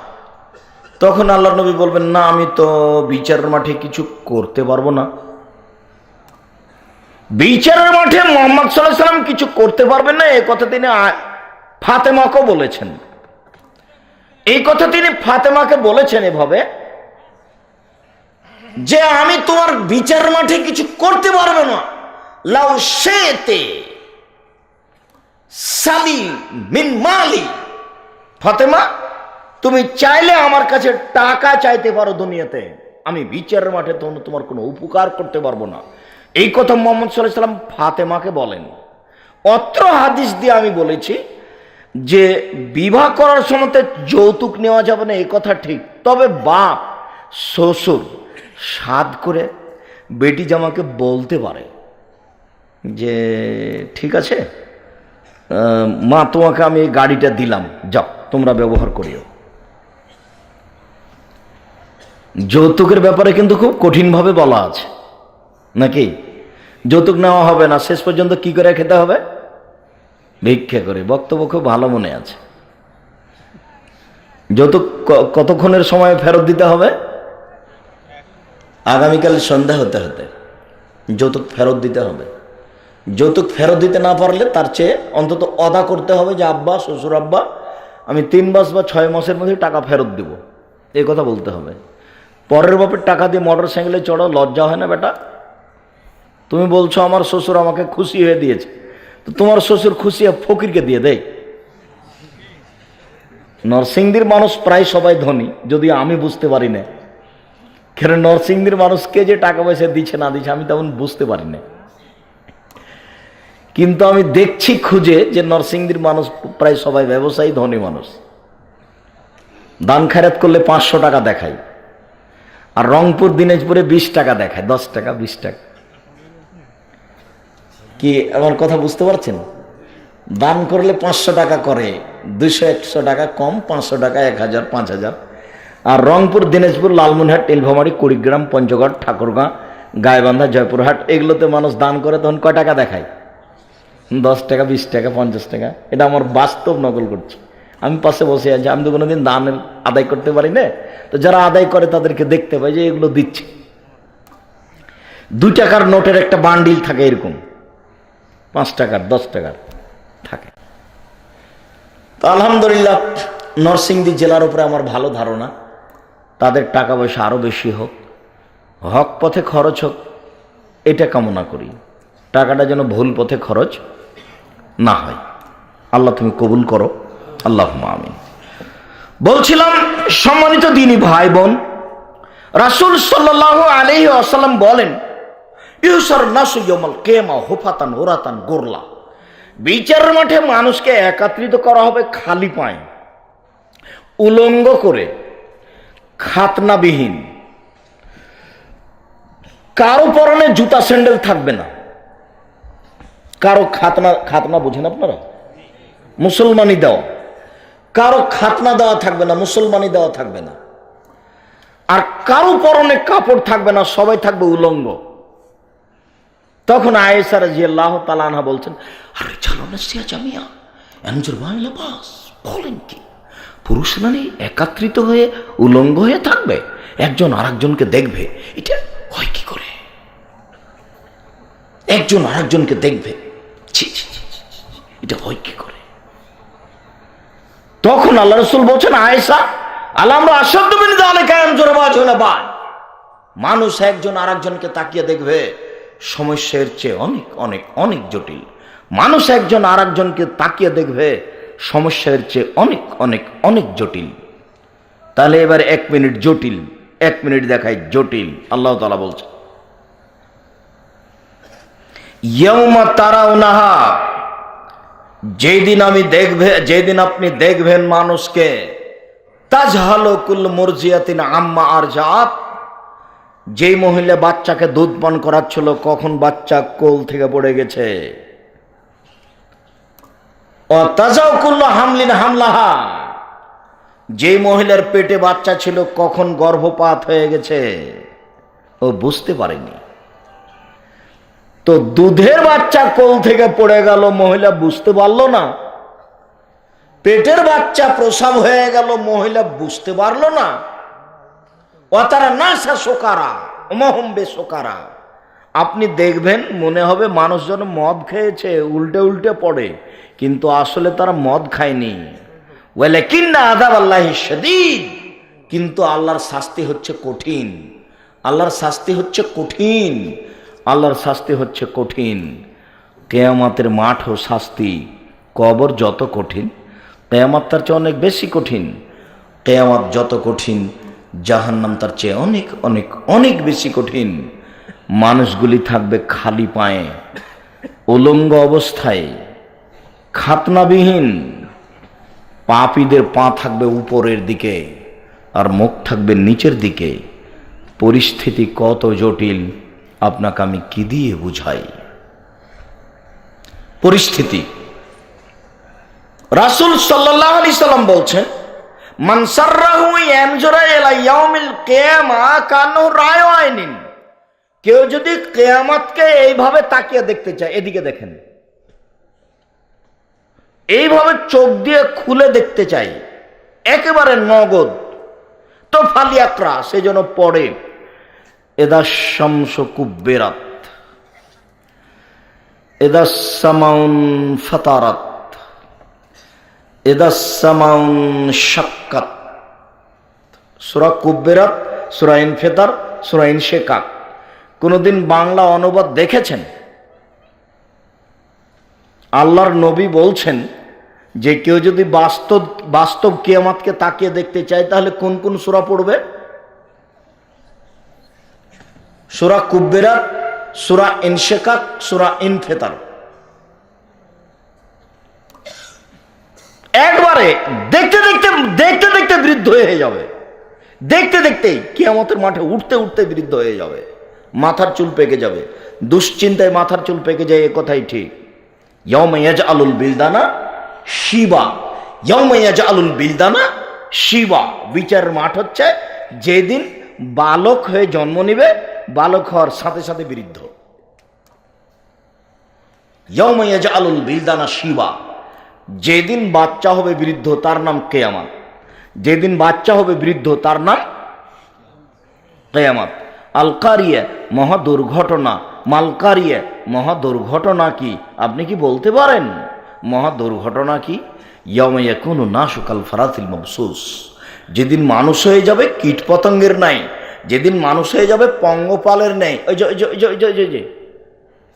তখন আল্লাহ নবী বলবেন না আমি তো বিচারের মাঠে কিছু করতে পারবো না। বিচারের মাঠে মুহাম্মদ সাল্লাল্লাহু আলাইহি সাল্লাম কিছু করতে পারবেন না, এই কথা তিনি ফাতেমাকে বলেছেন। এই কথা তিনি ফাতেমাকে বলেছেন এভাবে যে আমি তোমার বিচারের মাঠে কিছু করতে পারবো না। লাউ শেতে সালি মিন মালি, ফাতেমা তুমি চাইলে আমার কাছে টাকা চাইতে পারো দুনিয়াতে, আমি বিচারের মাঠে তোমার কোনো উপকার করতে পারবো না। এই কথা মুহাম্মদ সাল্লাল্লাহু আলাইহি সাল্লাম ফাতেমাকে বলেন। অত্র হাদিস দিয়ে আমি বলেছি যে বিবাহ করার সময় যৌতুক নেওয়া যাবে না, এই কথা ঠিক। তবে বাপ শ্বশুর সাধ করে বেটি জামাকে বলতে পারে যে ঠিক আছে মা তোমাকে আমি এই গাড়িটা দিলাম, যাও তোমরা ব্যবহার করিও। যৌতুকের ব্যাপারে কিন্তু খুব কঠিনভাবে বলা আছে, নাকি? যৌতুক নেওয়া হবে না, শেষ পর্যন্ত কি করে খেতে হবে? ভিক্ষা করে। বক্তব্য খুব ভালো মনে আছে। যৌতুক কতক্ষণের সময় ফেরত দিতে হবে? আগামীকাল সন্ধ্যা হতে হতে যৌতুক ফেরত দিতে হবে। যৌতুক ফেরত দিতে না পারলে তার চেয়ে অন্তত অদা করতে হবে যে আব্বা, শ্বশুর আব্বা আমি 3 মাস বা 6 মাসের মধ্যে টাকা ফেরত দেব, এই কথা বলতে হবে। পরের বাপের টাকা দিয়ে মোটর সাইকেলে চড়ো, লজ্জা হয় না বেটা? তুমি বলছো আমার শ্বশুর আমাকে খুশি হয়ে দিয়েছে, তো তোমার শ্বশুর খুশি ফকিরকে দিয়ে দেয়। নরসিংদীর মানুষ প্রায় সবাই ধনী, যদি আমি বুঝতে পারি না, কারণ নরসিংদীর মানুষকে যে টাকা পয়সা দিচ্ছে না দিচ্ছে আমি তেমন বুঝতে পারি না। কিন্তু আমি দেখছি খুঁজে যে নরসিংদীর মানুষ প্রায় সবাই ব্যবসায়ী, ধনী মানুষ। দান খায়রাত করলে 500 টাকা দেখায়, আর রংপুর দিনাজপুরে 20 টাকা দেখায়, 10 টাকা 20 টাকা। কি আমার কথা বুঝতে পারছেন? দান করলে 500 টাকা করে, 200-100 টাকা কম, 500 টাকা, 1000, 5000। আর রংপুর, দিনাজপুর, লালমনিরহাট, নীলফামারী, কুড়িগ্রাম, পঞ্চগড়, ঠাকুরগাঁ, গাইবান্ধা, জয়পুরহাট, এগুলোতে মানুষ দান করে তখন কয় টাকা দেখায়? 10 টাকা, 20 টাকা, 50 টাকা। এটা আমার বাস্তব নকল করছি। আমি পাশে বসে আছি, আমি তো কোনোদিন দান আদায় করতে পারি না। তো যারা আদায় করে তাদেরকে দেখতে পাই যে এগুলো দিচ্ছে। 2 টাকার নোটের একটা বান্ডিল থাকে এরকম, 5 টাকার, 10 টাকার থাকে। তো আলহামদুলিল্লাহ, নরসিংদী জেলার উপরে আমার ভালো ধারণা। তাদের টাকা পয়সা আরো বেশি হোক, হক পথে খরচ হোক, এটা কামনা করি। টাকাটা যেন ভুল পথে খরচ না হয়। আল্লাহ তুমি কবুল করো, আল্লাহুম্মা আমিন। বলছিলাম, সম্মানিত দ্বীনি ভাই বোন, রাসূল সাল্লাল্লাহু আলাইহি ওয়াসাল্লাম বলেন, ইউসার নাসু ইয়াউমাল কিয়ামা হুফাতান উরাতান গুরলা। বিচারের মাঠে মানুষকে একত্রিত করা হবে খালি পায়ে, উলঙ্গ করে, খাতনাবিহীন। কারো পরনে জুতা স্যান্ডেল থাকবে না। কারো খাতনা, খাতনা বুঝেন আপনারা? মুসলমানি দেওয়া। কারো খাতনা দেওয়া থাকবে না, মুসলমানি দেওয়া থাকবে না। আর কারো পরনে কাপড় থাকবে না, সবাই থাকবে উলঙ্গ। তখন আয়েশা রাদিয়াল্লাহু তাআলা আনহা বলছেন, আরে চালনা সিয়া জামিয়া এনজুর বাংলা বাস। বলেন কি, পুরুষ নারী একত্রিত হয়ে উলঙ্গ হয়ে থাকবে, একজন আরেকজনকে দেখবে? এটা হয় কি করে? একজন আরেকজনকে দেখবে, এটা হয় কি করে? তখন আল্লাহ রাসূল বলছেন, আয়েশা আলামরা আসাদ্দু মিন যালিকা এনজুর বাজুলা। মানুষ একজন আরেকজনকে তাকিয়ে দেখবে, সমস্যার চেয়ে অনেক অনেক অনেক জটিল। মানুষ একজন আরেকজনকে তাকিয়ে দেখবে, সমস্যার চেয়ে অনেক অনেক অনেক জটিল। তাহলে এবার 1 মিনিট জটিল, 1 মিনিট দেখায় জটিল। আল্লাহ তাআলা বলছে, ইয়াউমা তারাউনাহা, যেদিন যেদিন আপনি দেখবেন মানুষকে, তাজহালু কুল্লু মুরজিয়াতিন আম্মা আরজাত। যেই মহিলা বাচ্চাকে দুধ পান করাচ্ছিল, কখন বাচ্চা কোল থেকে পড়ে গেছে। ও তাজাউ কুল্লু হামলিন হামলাহা, যেই মহিলার পেটে বাচ্চা ছিল, কখন গর্ভপাত হয়ে গেছে, ও বুঝতে পারেনি। তো দুধের বাচ্চা কোল থেকে পড়ে গেল, মহিলা বুঝতে পারলো না। পেটের বাচ্চা প্রসব হয়ে গেল, মহিলা বুঝতে পারলো না। ওয়াতারা নাসা সোকারা ওমাহুম বেসোকারা। আপনি দেখবেন মনে হবে মানুষজন মদ খেয়েছে, উল্টে উল্টে পড়ে, কিন্তু আসলে তারা মদ খায়নি। ওয়ালাকিন্না আযাবাল্লাহি শাদীদ, কিন্তু আল্লাহর শাস্তি হচ্ছে কঠিন। আল্লাহর শাস্তি হচ্ছে কঠিন। আল্লাহর শাস্তি হচ্ছে কঠিন। কিয়ামতের মাঠ ও শাস্তি, কবর যত কঠিন, কিয়ামত তার চেয়ে অনেক বেশি কঠিন। কিয়ামত যত কঠিন, জাহান্নাম তার চেয়ে অনেক অনেক অনেক বেশি কঠিন। মানুষগুলি থাকবে খালি পায়ে, উলঙ্গ অবস্থায়, খাতনাবিহীন। পাপীদের পা থাকবে উপরের দিকে আর মুখ থাকবে নিচের দিকে। পরিস্থিতি কত জটিল আপনাকে আমি কি দিয়ে বুঝাই? পরিস্থিতি। রাসূল সাল্লাল্লাহু আলাইহি সাল্লাম বলছেন, মান সাররাহু ইয়ানজুরা ইলা ইয়াউমিল কিয়ামা কানু রায়ু আইনিন। কেউ যদি কিয়ামতকে এইভাবে তাকিয়ে দেখতে চায়, এদিকে দেখেন, এইভাবে চোখ দিয়ে খুলে দেখতে চাই, একেবারে নগদ, তো ফালিয়াকরা, সেজন্য পড়ে এদা শামসু কুব্বিরাত, এদা সামাউন ফাতারাত, এদা সামাউন শাক্কাত। সূরা কুব্বিরাত, সূরা ইনফিতার, সূরা ইনশিকাক। কোনদিন বাংলা অনুবাদ দেখেছেন? আল্লাহর নবী বলছেন যে কেউ যদি বাস্তব কিয়ামতকে তাকিয়ে দেখতে চায়, তাহলে কোন কোন সূরা পড়বে? সূরা কুব্বিরাত, সূরা ইনশিকাক, সূরা ইনফিতার। একেবারে দেখতে দেখতে দেখতে দেখতে বৃদ্ধ হয়ে যাবে, দেখতে দেখতেই কিয়ামতের মাঠে উঠতে উঠতে বৃদ্ধ হয়ে যাবে, মাথার চুল পেকে যাবে। দুশ্চিন্তায় মাথার চুল পেকে যায়, এ কথাই ঠিক। ইয়াউমা ইয়াজআলুল বিলদানা শিবা, ইয়াউমা ইয়াজআলুল বিলদানা শিবা। বিচারের মাঠ হচ্ছে যেদিন বালক হয়ে জন্ম নেবে, বালক হওয়ার সাথে সাথে বৃদ্ধ। ইয়াউমা ইয়াজআলুল বিলদানা শিবা, যেদিন বাচ্চা হবে বৃদ্ধ তার নাম কিয়ামত। যেদিন বাচ্চা হবে বৃদ্ধ তার নাম কিয়ামত। আল কারিয়া, মহা দুর্ঘটনা। মাল কারিয়া, মহা দুর্ঘটনা কি? আপনি কি বলতে পারেন মহা দুর্ঘটনা কি? ইয়াউমা ইয়াকুনু নাসু কাল ফারাতিল মাবসুস, যেদিন মানুষ হয়ে যাবে কীট পতঙ্গের নাই, যেদিন মানুষ হয়ে যাবে পঙ্গপালের নেই। ওই যে ওই যে ওই যে ওই যে ওই যে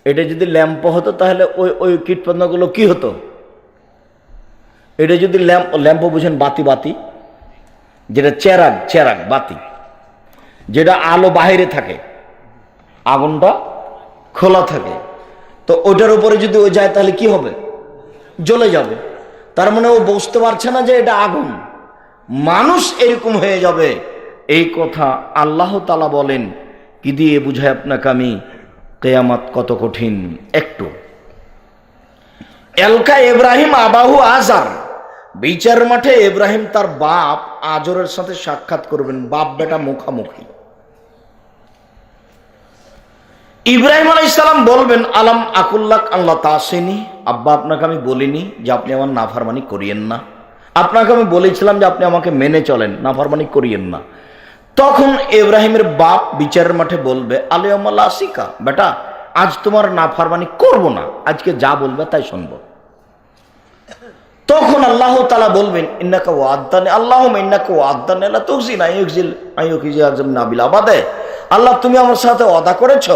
এটা যদি ল্যাম্প হতো তাহলে ওই ওই কীট পতঙ্গগুলো কি হতো? এটা যদি ল্যাম্প বুঝেন, বাতি, বাতি যেটা চেরাগ, চেরাগ বাতি, যেটা আলো বাহিরে থাকে, আগুনটা খোলা থাকে, তো ওটার উপরে যদি ও যায় তাহলে কি হবে? জ্বলে যাবে। তার মানে ও বুঝতে পারছে না যে এটা আগুন। মানুষ এরকম হয়ে যাবে, এই কথা আল্লাহ তাআলা বলেন। কি দিয়ে বুঝায় আপনাকে আমি কিয়ামত কত কঠিন? একটু এলকা ইব্রাহিম আবাহু আজার, বিচার মাঠে ইব্রাহিম তার বাপ আজরের সাথে সাক্ষাৎ করবেন, বাপ বেটা মুখামুখি। ইব্রাহিম আলাইহিস সালাম বলবেন, আলাম আকুল্লাক আল্লাহ তাসিনি, আব্বা আপনাকে আমি বলিনি যে আপনি আমার নাফরমানি করিয়েন না? আপনাকে আমি বলেছিলাম যে আপনি আমাকে মেনে চলেন, নাফরমানি করিয়েন না। তখন ইব্রাহিমের বাপ বিচারের মাঠে বলবে, আলিয়ামাল আসিকা, বেটা আজ তোমার নাফরমানি করব না, আজকে যা বলবে তাই শুনবো। তখন আল্লাহ তাআলা বলবেন, ইন্নাকা ওয়াদানি আল্লাহুম্মা ইন্নাকা ওয়াদানি লা তুখজিনা ইউখজিল আইয়ুখজি আযম নাবিল আবাদে। আল্লাহ তুমি আমার সাথে ওয়াদা করেছো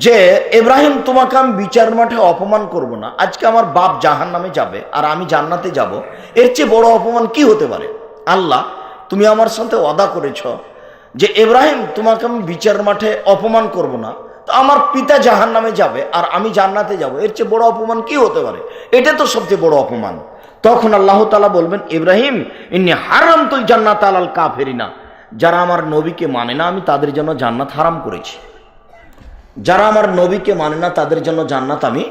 যে ইব্রাহিম তোমাকে আমি বিচার মাঠে অপমান করব না, আজকে আমার বাপ জাহান্নামে যাবে আর আমি জান্নাতে যাব, এর চেয়ে বড় অপমান কি হতে পারে? আল্লাহ তুমি আমার সাথে ওয়াদা করেছো যে ইব্রাহিম তোমাকে আমি বিচার মাঠে অপমান করব না, তো আমার পিতা জাহান্নামে যাবে আর আমি জান্নাতে যাব, এর চেয়ে বড় অপমান কি হতে পারে? এটা তো সবচেয়ে বড় অপমান। তখন আল্লাহ তাআলা বলবেন, ইব্রাহিম ইন্নী হারামতুল জান্নাত আলাল কাফিরিনা, যারা আমার নবীকে মানে না আমি তাদের জন্য জান্নাত হারাম করেছি। যারা আমার নবীকে মানে না তাদের জন্য জান্নাত আমি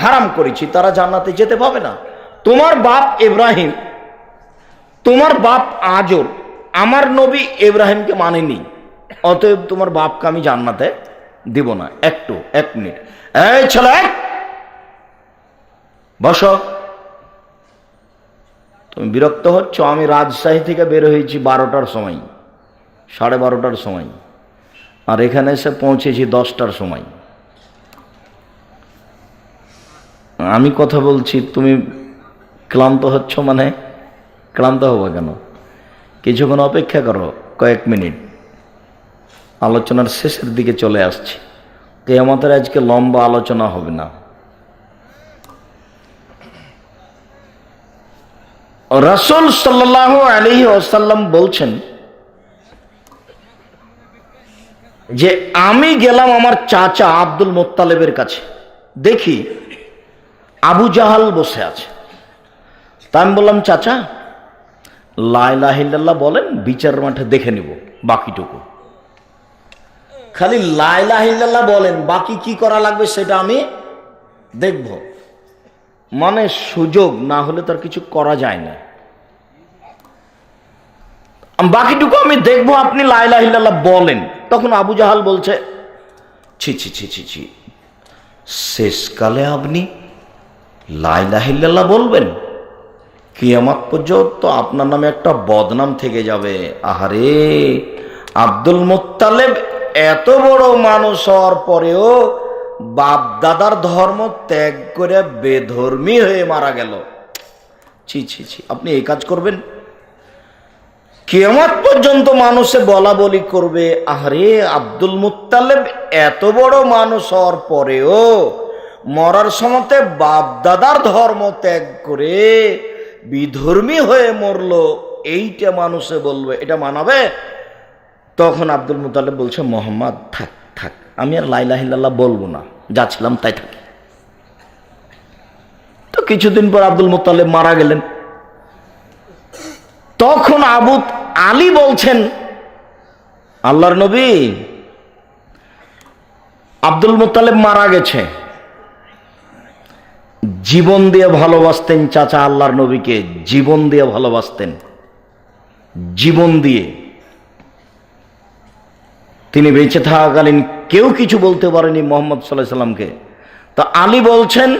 হারাম করেছি, তারা জান্নাতে যেতে পাবে না। তোমার বাপ ইব্রাহিম, তোমার বাপ আজর আমার নবী ইব্রাহিমকে মানেনি, অতএব তোমার বাপকে আমি জান্নাতে দিব না। একটু এক মিনিট, এই ছেলে বসো। তুমি বিরক্ত হচ্ছ? আমি রাজশাহী থেকে বের হয়েছি 12টার সময়, 12:30টার সময়, আর এখানে এসে পৌঁছেছি 10টার সময়। আমি কথা বলছি, তুমি ক্লান্ত হচ্ছ? মানে ক্লান্ত হবো কেন? কিছুক্ষণ অপেক্ষা করো, কয়েক মিনিট, আলোচনার শেষের দিকে চলে আসছি। কিয়ামতের আজকে লম্বা আলোচনা হবে না। রাসূল সাল্লাল্লাহু আলাইহি ওয়াসাল্লাম বলছেন যে আমি গেলাম আমার চাচা আব্দুল মুত্তালিবের কাছে, দেখি আবু জাহাল বসে আছে। তা আমি বললাম, চাচা লা ইলাহা ইল্লাল্লাহ বলেন, বিচার মাঠে দেখে নিব বাকিটুকু। খালি লা ইলাহা ইল্লাল্লাহ বলেন, বাকি কি করা লাগবে সেটা আমি দেখব। মানে সুযোগ না হলে তার কিছু করা যায় না, বাকিটুকু আমি দেখবো, আপনি লা ইলাহা ইল্লাল্লাহ বলেন। তখন আবু জাহাল বলছে, ছি ছি ছি ছি ছি, শেষকালে আপনি লা ইলাহা ইল্লাল্লাহ বলবেন? কিয়ামত পর্যন্ত আপনার নামে একটা বদনাম থেকে যাবে। আহারে, আব্দুল মুত্তালিব এত বড় মানুষ হওয়ার পরেও বাপ দাদার ধর্ম ত্যাগ করে বেধর্মী হয়ে মারা গেল। ছি ছি ছি, আপনি এই কাজ করবেন? কিয়ামত পর্যন্ত মানুষে বলা বলি করবে, আরে আব্দুল মুত্তালিব এত বড় মানুষ হওয়ার পরেও মরার সময়তে বাপ দাদার ধর্ম ত্যাগ করে বিধর্মী হয়ে মরলো, এইটা মানুষে বলবে, এটা মানাবে? তখন আব্দুল মুত্তালিব বলছে, মোহাম্মদ থাক থাক, আমি আর লা ইলাহা ইল্লাল্লাহ বলবো না, যা ছিলাম তাই থাকি। তো কিছুদিন পর আব্দুল মুত্তালিব মারা গেলেন। তখন আলী বলছেন, আল্লাহর নবী, আব্দুল মুত্তালিব মারা গেছে, জীবন দিয়ে ভালোবাসতেন চাচা আল্লাহর নবীকে, জীবন দিয়ে ভালোবাসতেন, জীবন দিয়ে। তিনি বেঁচে থাকাকালীন কেউ কিছু বলতে পারেনি মোহাম্মদ সাল্লাল্লাহু আলাইহি সাল্লামকে। তা আলী বলছেন,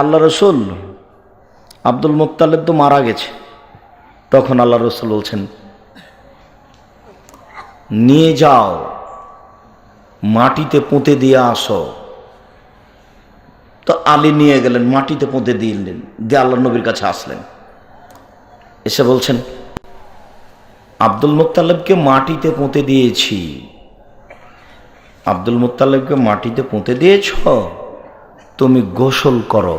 আল্লাহ রসুল, আব্দুল মুত্তালিব তো মারা গেছে। তখন আল্লাহ রসুল বলছেন, নিয়ে যাও, মাটিতে পুঁতে দিয়ে আসো। তো আলী নিয়ে গেলেন, মাটিতে পুঁতে দিলেন, দিয়ে আল্লাহ নবীর কাছে আসলেন। এসে বলছেন, আব্দুল মুত্তালিবকে মাটিতে পুঁতে দিয়েছি। আব্দুল মুত্তালিবকে মাটিতে পুঁতে দিয়েছ, তুমি গোসল করো।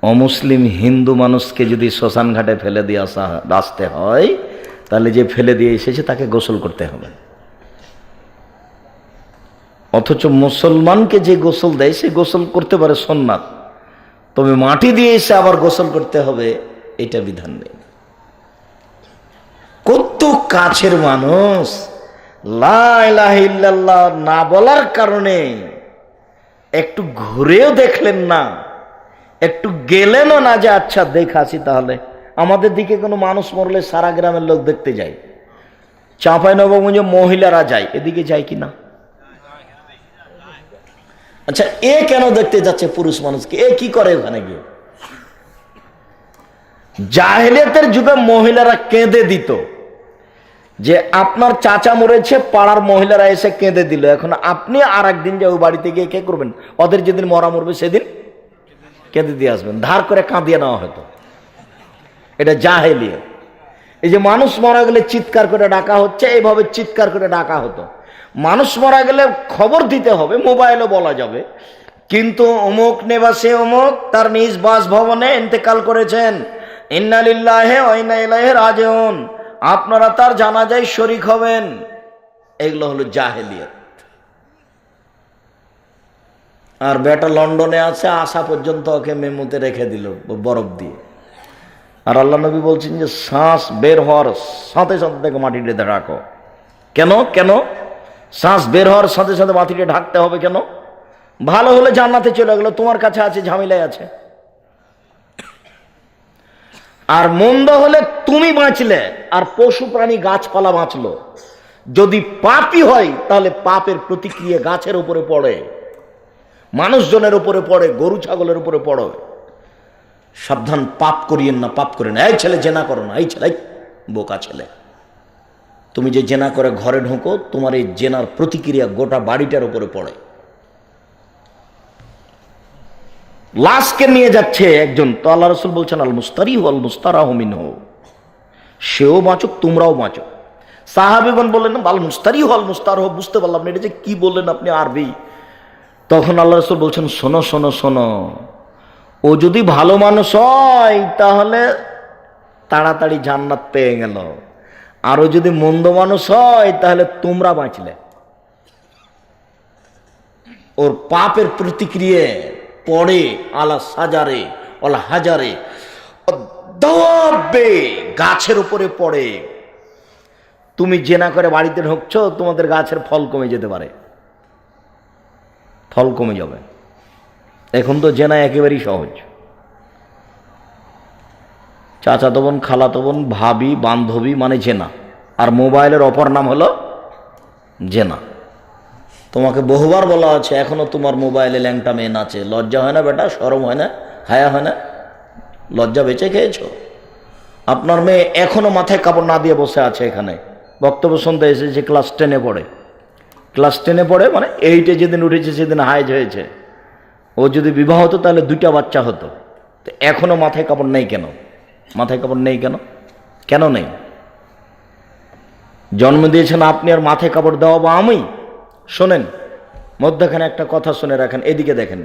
অমুসলিম হিন্দু মানুষকে যদি শ্মশান ঘাটে ফেলে দিয়ে আসতে হয়, তাহলে যে ফেলে দিয়ে এসেছে তাকে গোসল করতে হবে। অথচ মুসলমানকে যে গোসল দেয় সে গোসল করতে পারে সুন্নাত, তবে মাটি দিয়ে এসে আবার গোসল করতে হবে, এটা বিধান নেই। কত কাছের মানুষ লা ইলাহা ইল্লাল্লাহ না বলার কারণে একটু ঘুরেও দেখলেন না, একটু গেলেনও না যে আচ্ছা দেখাছি। তাহলে আমাদের দিকে কোনো মানুষ মরলে সারা গ্রামের লোক দেখতে যায়, চাঁপাইনবাবগঞ্জে মহিলারা যায়, এদিকে যায় কিনা? আচ্ছা, এ কেন দেখতে যাচ্ছে পুরুষ মানুষকে? এ কি করে ওখানে গিয়ে? জাহেলিয়াতের যুগে মহিলারা কেঁদে দিত যে আপনার চাচা মরেছে, পাড়ার মহিলারা এসে কেঁদে দিল। এখন আপনি আর একদিন যে ওই বাড়িতে গিয়ে কে করবেন? ওদের যেদিন মরা মরবে সেদিন কেঁদে দিয়ে আসবেন, ধার করে কাঁদিয়ে নেওয়া হতো। এটা জাহেলিয়াত। এই যে মানুষ মারা গেলে চিৎকার করে ডাকা হচ্ছে, এইভাবে চিৎকার করে ডাকা হতো। মানুষ মারা গেলে খবর দিতে হবে, মোবাইলে বলা যাবে, কিন্তু অমুক নিবাসী অমুক তার নিজ বাসভবনে ইন্তেকাল করেছেন, ইন্না লিল্লাহি ওয়া ইন্না ইলাইহি রাজিউন, আপনারা তার জানাজায় শরীক হবেন। এগুলো হলো জাহেলিয়াত। আর বেটা লন্ডনে আছে, আসা পর্যন্ত ওকে মেমুতে রেখে দিল বরফ দিয়ে। আর আল্লাহ নবী বলছেন যে শ্বাস বের হওয়ার সাথে সাথে থেকে মাটিতে ঢাকো। কেন? কেন শ্বাস বের হওয়ার সাথে সাথে মাটিতে ঢাকতে হবে কেন? ভালো হলে জান্নাতে চলে গেল, তোমার কাছে আছে, ঝামেলায় আছে। আর মন্দ হলে তুমি বাঁচলে আর পশু প্রাণী গাছপালা বাঁচলো। যদি পাপই হয় তাহলে পাপের প্রতিক্রিয়া গাছের উপরে পড়ে, মানুষজনের উপরে পড়ে, গরু ছাগলের উপরে পড়ে। সাবধান, পাপ করিয়েন না, পাপ করেন। এই ছেলে জেনা করো না, এই ছেলে, বোকা ছেলে, তুমি যে জেনা করে ঘরে ঢোকো, তোমার এই জেনার প্রতিক্রিয়া গোটা বাড়িটার উপরে পড়ে। লাশকে নিয়ে যাচ্ছে একজন, তো আল্লাহ রাসূল বলছেন আল মুস্তারি ওয়াল মুস্তারাহু মিনহু, সেও বাঁচুক তোমরাও বাঁচো। সাহাবীগণ বললেন আল মুস্তারি ওয়াল মুস্তারাহু, বুঝতে পারলাম না, এটা যে কি বললেন আপনি আরবি। তখন আল্লাহ রাসূল বলছেন শোনো শোনো শোনো, ও যদি ভালো মানুষ হয় তাহলে তাড়াতাড়ি জান্নাত পেয়ে গেল, আর ও যদি মন্দ মানুষ হয় তাহলে তোমরা বাঁচলে। ওর পাপের প্রতিক্রিয়া পড়ে আলা সাজারে ওলা হাজারে দাবে, গাছের উপরে পড়ে। তুমি জেনা করে বাড়িতে ঢুকছো, তোমাদের গাছের ফল কমে যেতে পারে, ফল কমে যাবে। এখন তো জেনা একেবারেই সহজ। চাচাতো বোন, খালাতো বোন, ভাবি, বান্ধবী মানে জেনা। আর মোবাইলের অপর নাম হলো জেনা। তোমাকে বহুবার বলা আছে, এখনো তোমার মোবাইলে ল্যাংটা মেয়ে নাচে, লজ্জা হয় না বেটা? শরম হয় না? হায়া হয় না? লজ্জা বেঁচে খেয়েছো? আপনার মেয়ে এখনো মাথায় কাপড় না দিয়ে বসে আছে এখানে, বক্তব্য শুনতে এসেছে, ক্লাস 10-এ পড়ে। ক্লাস 10-এ পড়ে মানে 8-এ যেদিন উঠেছে সেদিন হাইজ হয়েছে। ও যদি বিবাহ হতো তাহলে 2টা বাচ্চা হতো। তো এখনো মাথায় কাপড় নেই কেন? মাথায় কাপড় নেই কেন? কেন নেই? জন্ম দিয়েছেন আপনি, আর মাথায় কাপড় দেওয়া বা আমি? শোনেন, মধ্যখানে একটা কথা শুনে রাখেন, এদিকে দেখেন।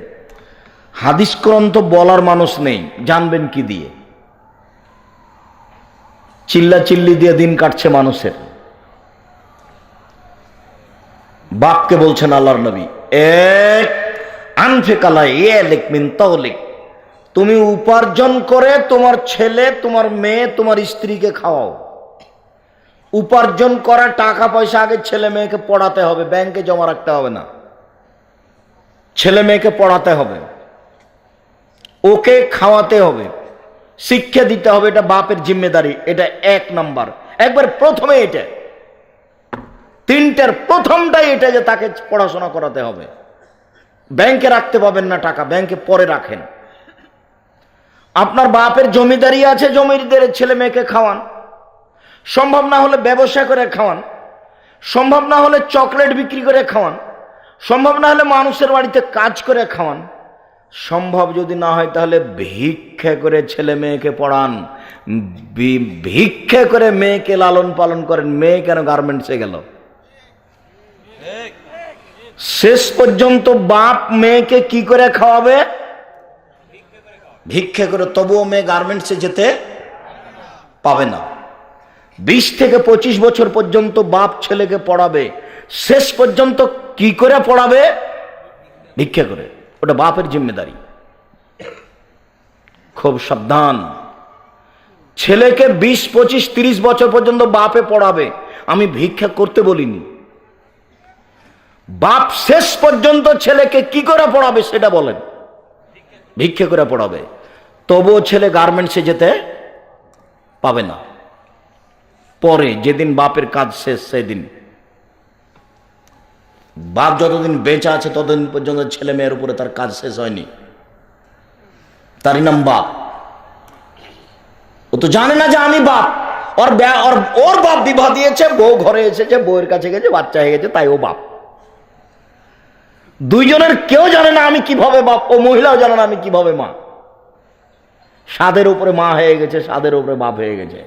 হাদিস গ্রন্থ বলার মানুষ নেই, জানবেন কি দিয়ে? চিল্লা চিল্লি দিয়ে দিন কাটছে মানুষের। বাপকে বলছেন আল্লাহর নবী, এক আনফিকালা ইয়ালিক মিন তাওলিক, তুমি উপার্জন করে তোমার ছেলে, তোমার মেয়ে, তোমার স্ত্রীকে খাওয়াও। উপার্জন করা টাকা পয়সা আগে ছেলে মেয়েকে পড়াতে হবে, ব্যাংকে জমা রাখতে হবে না। ছেলে মেয়েকে পড়াতে হবে, ওকে খাওয়াতে হবে, শিক্ষা দিতে হবে। এটা বাপের জিম্মেদারি, এটা 1 নাম্বার, একবার প্রথমে এটা। 3টার প্রথমটাই এটা যে তাকে পড়াশোনা করাতে হবে। ব্যাংকে রাখতে পাবেন না টাকা, ব্যাংকে পরে রাখেন। আপনার বাপের জমিদারি আছে, জমিদারের ছেলে মেয়েকে খাওয়ান। সম্ভব না হলে ব্যবসা করে খাওয়ান, সম্ভব না হলে চকলেট বিক্রি করে খাওয়ান, সম্ভব না হলে মানুষের বাড়িতে কাজ করে খাওয়ান, সম্ভব যদি না হয় তাহলে ভিক্ষা করে ছেলে মেয়েকে পড়ান, ভিক্ষা করে মেয়েকে লালন পালন করেন। মেয়ে কেন গার্মেন্টসে গেল? শেষ পর্যন্ত বাপ মেয়েকে কি করে খাওয়াবে? ভিক্ষা করে। তবুও মেয়ে গার্মেন্টসে যেতে পাবে না। 20 থেকে 25 বছর পর্যন্ত বাপ ছেলেকে পড়াবে, শেষ পর্যন্ত কি করে পড়াবে? ভিক্ষা করে। ওটা বাপের জিম্মেদারি। খুব সাবধান। ছেলেকে 20, 25, 30 বছর পর্যন্ত বাপে পড়াবে, আমি ভিক্ষা করতে বলিনি। বাপ শেষ পর্যন্ত ছেলেকে কি করে পড়াবে সেটা বলেন। ভিক্ষা করে পড়াবে। তবুও ছেলে গার্মেন্টসে যেতে পাবে না। পরে যেদিন বাপের কাজ শেষ, সেদিন বাপ যতদিন বেঁচে আছে ততদিন পর্যন্ত ছেলে মেয়ের উপরে তার কাজ শেষ হয়নি। তারই নাম বাপ। ও তো জানে না যে আমি বাপ। ওর বাপ বিবাহ দিয়েছে, বউ ঘরে এসেছে, বউয়ের কাছে গেছে, বাচ্চা হয়ে গেছে, তাই ও বাপ। দুইজনের কেউ জানে না আমি কিভাবে বাপ, ও মহিলাও জানে না আমি কিভাবে মা। স্বাদের উপরে মা হয়ে গেছে, স্বাদের উপরে বাপ হয়ে গেছে।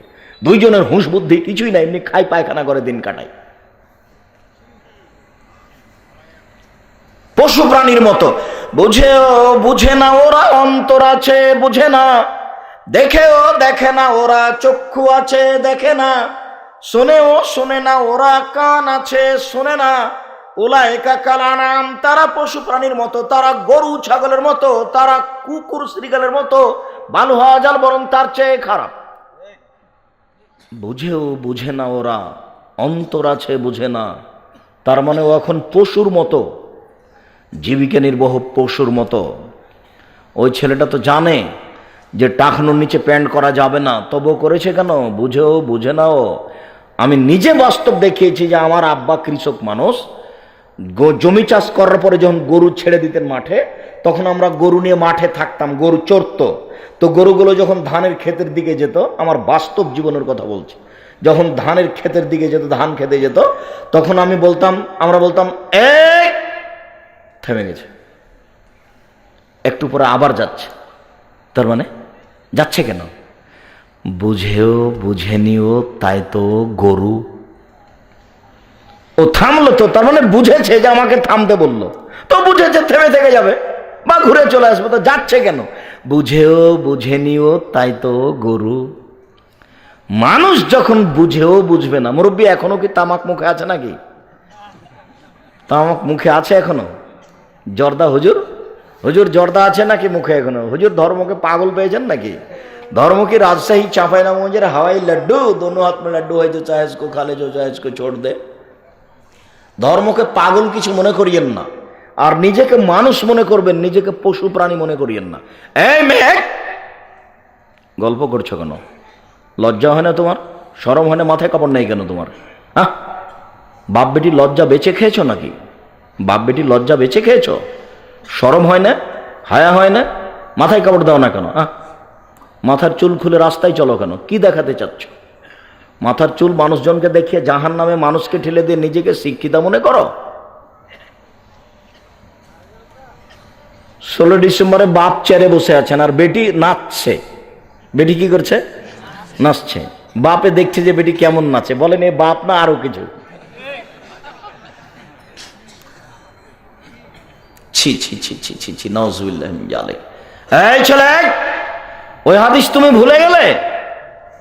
দুইজনের হুঁশ বুদ্ধি কিছুই নাই, এমনি খাই পায়খানা করে দিন কাটায়। পশু প্রাণীর মতো। বুঝে না ওরা, অন্তর আছে বুঝে না, দেখে না ওরা, চক্ষু আছে দেখে না, শোনে না ওরা, কান আছে শোনে না। উলাইকা কাল আনাম, তারা পশু প্রাণীর মতো, তারা গরু ছাগলের মতো, তারা কুকুর শ্রীগালের মতো, বালু হওয়া জাল বরং তার চেয়ে খারাপ। বুঝে না ওরা, অন্তর আছে বুঝে না। তার মানে ও এখন পশুর মতো, জীবিকা নির্বাহ পশুর মতো। ওই ছেলেটা তো জানে যে টাকনুর নিচে প্যান্ট করা যাবে না, তবুও করেছে কেন? বুঝে না ও। আমি নিজে বাস্তব দেখিয়েছি যে আমার আব্বা কৃষক মানুষ। জমি চাষ করার পরে যখন গরু ছেড়ে দিতেন মাঠে, তখন আমরা গরু নিয়ে মাঠে থাকতাম, গরু চড়তো। তো গরুগুলো যখন ধানের ক্ষেতের দিকে যেত, আমার বাস্তব জীবনের কথা বলছি, যখন ধানের ক্ষেতের দিকে যেত, ধান খেতে যেত, তখন আমরা বলতাম এই থেমে গেছে, একটু পরে আবার যাচ্ছে। তার মানে যাচ্ছে কেন? বুঝেনিও, তাই তো গরু। ও থামলো তো, তার মানে বুঝেছে যে আমাকে থামতে বললো, তো বুঝেছে থেমে থেকে যাবে বা ঘুরে চলে আসবে। তো যাচ্ছে কেন? বুঝেনিও, তাই তো গরু। মানুষ যখন বুঝবে না। মুরব্বী এখনো কি তামাক মুখে আছে নাকি? তামাক মুখে আছে এখনো? জর্দা হুজুর জর্দা আছে নাকি মুখে এখনো? হুজুর ধর্মকে পাগল পেয়েছেন নাকি? धर्म की राजशाही चांपाईनागंजेर हवाई लड्डू, दोनों हाथ में लड्डू है, जो चाहे इसको खा ले, जो चाहे इसको छोड़ दे। ধর্মকে পাগল কিছু মনে করিয়েন না, আর নিজেকে মানুষ মনে করবেন, নিজেকে পশু প্রাণী মনে করিয়েন না। এই মেয়ে, গল্প করছো কেন? লজ্জা হয় না তোমার? শরম হয় না? মাথায় কাপড় নেই কেন তোমার? হ্যাঁ, বাপ বেটি লজ্জা বেঁচে খেয়েছো নাকি? বাপ বেটি লজ্জা বেঁচে খেয়েছো? শরম হয় না? হায়া হয় না? মাথায় কাপড় দাও না কেন? হ্যাঁ, মাথার চুল খুলে রাস্তায় চলো কেন? কি দেখাতে চাচ্ছ? মাথার চুল মানুষজনকে দেখিয়ে জাহান নামে মানুষকে ঠেলে দিয়ে নিজেকে শিক্ষিতা মনে করো? 16 ডিসেম্বরে বাপ চেয়ারে বসে আছেন আর বেটি নাচছে। বেটি কি করছে? নাচছে। বাপে দেখছে যে বেটি কেমন নাচে, বলেন এ বাপ না আরো কিছু? ছি ছি ছি ছি ছি ছি, নাউজুবিল্লাহ মিন যালিক। এই ছেলে, ওই হাদিস তুমি ভুলে গেলে?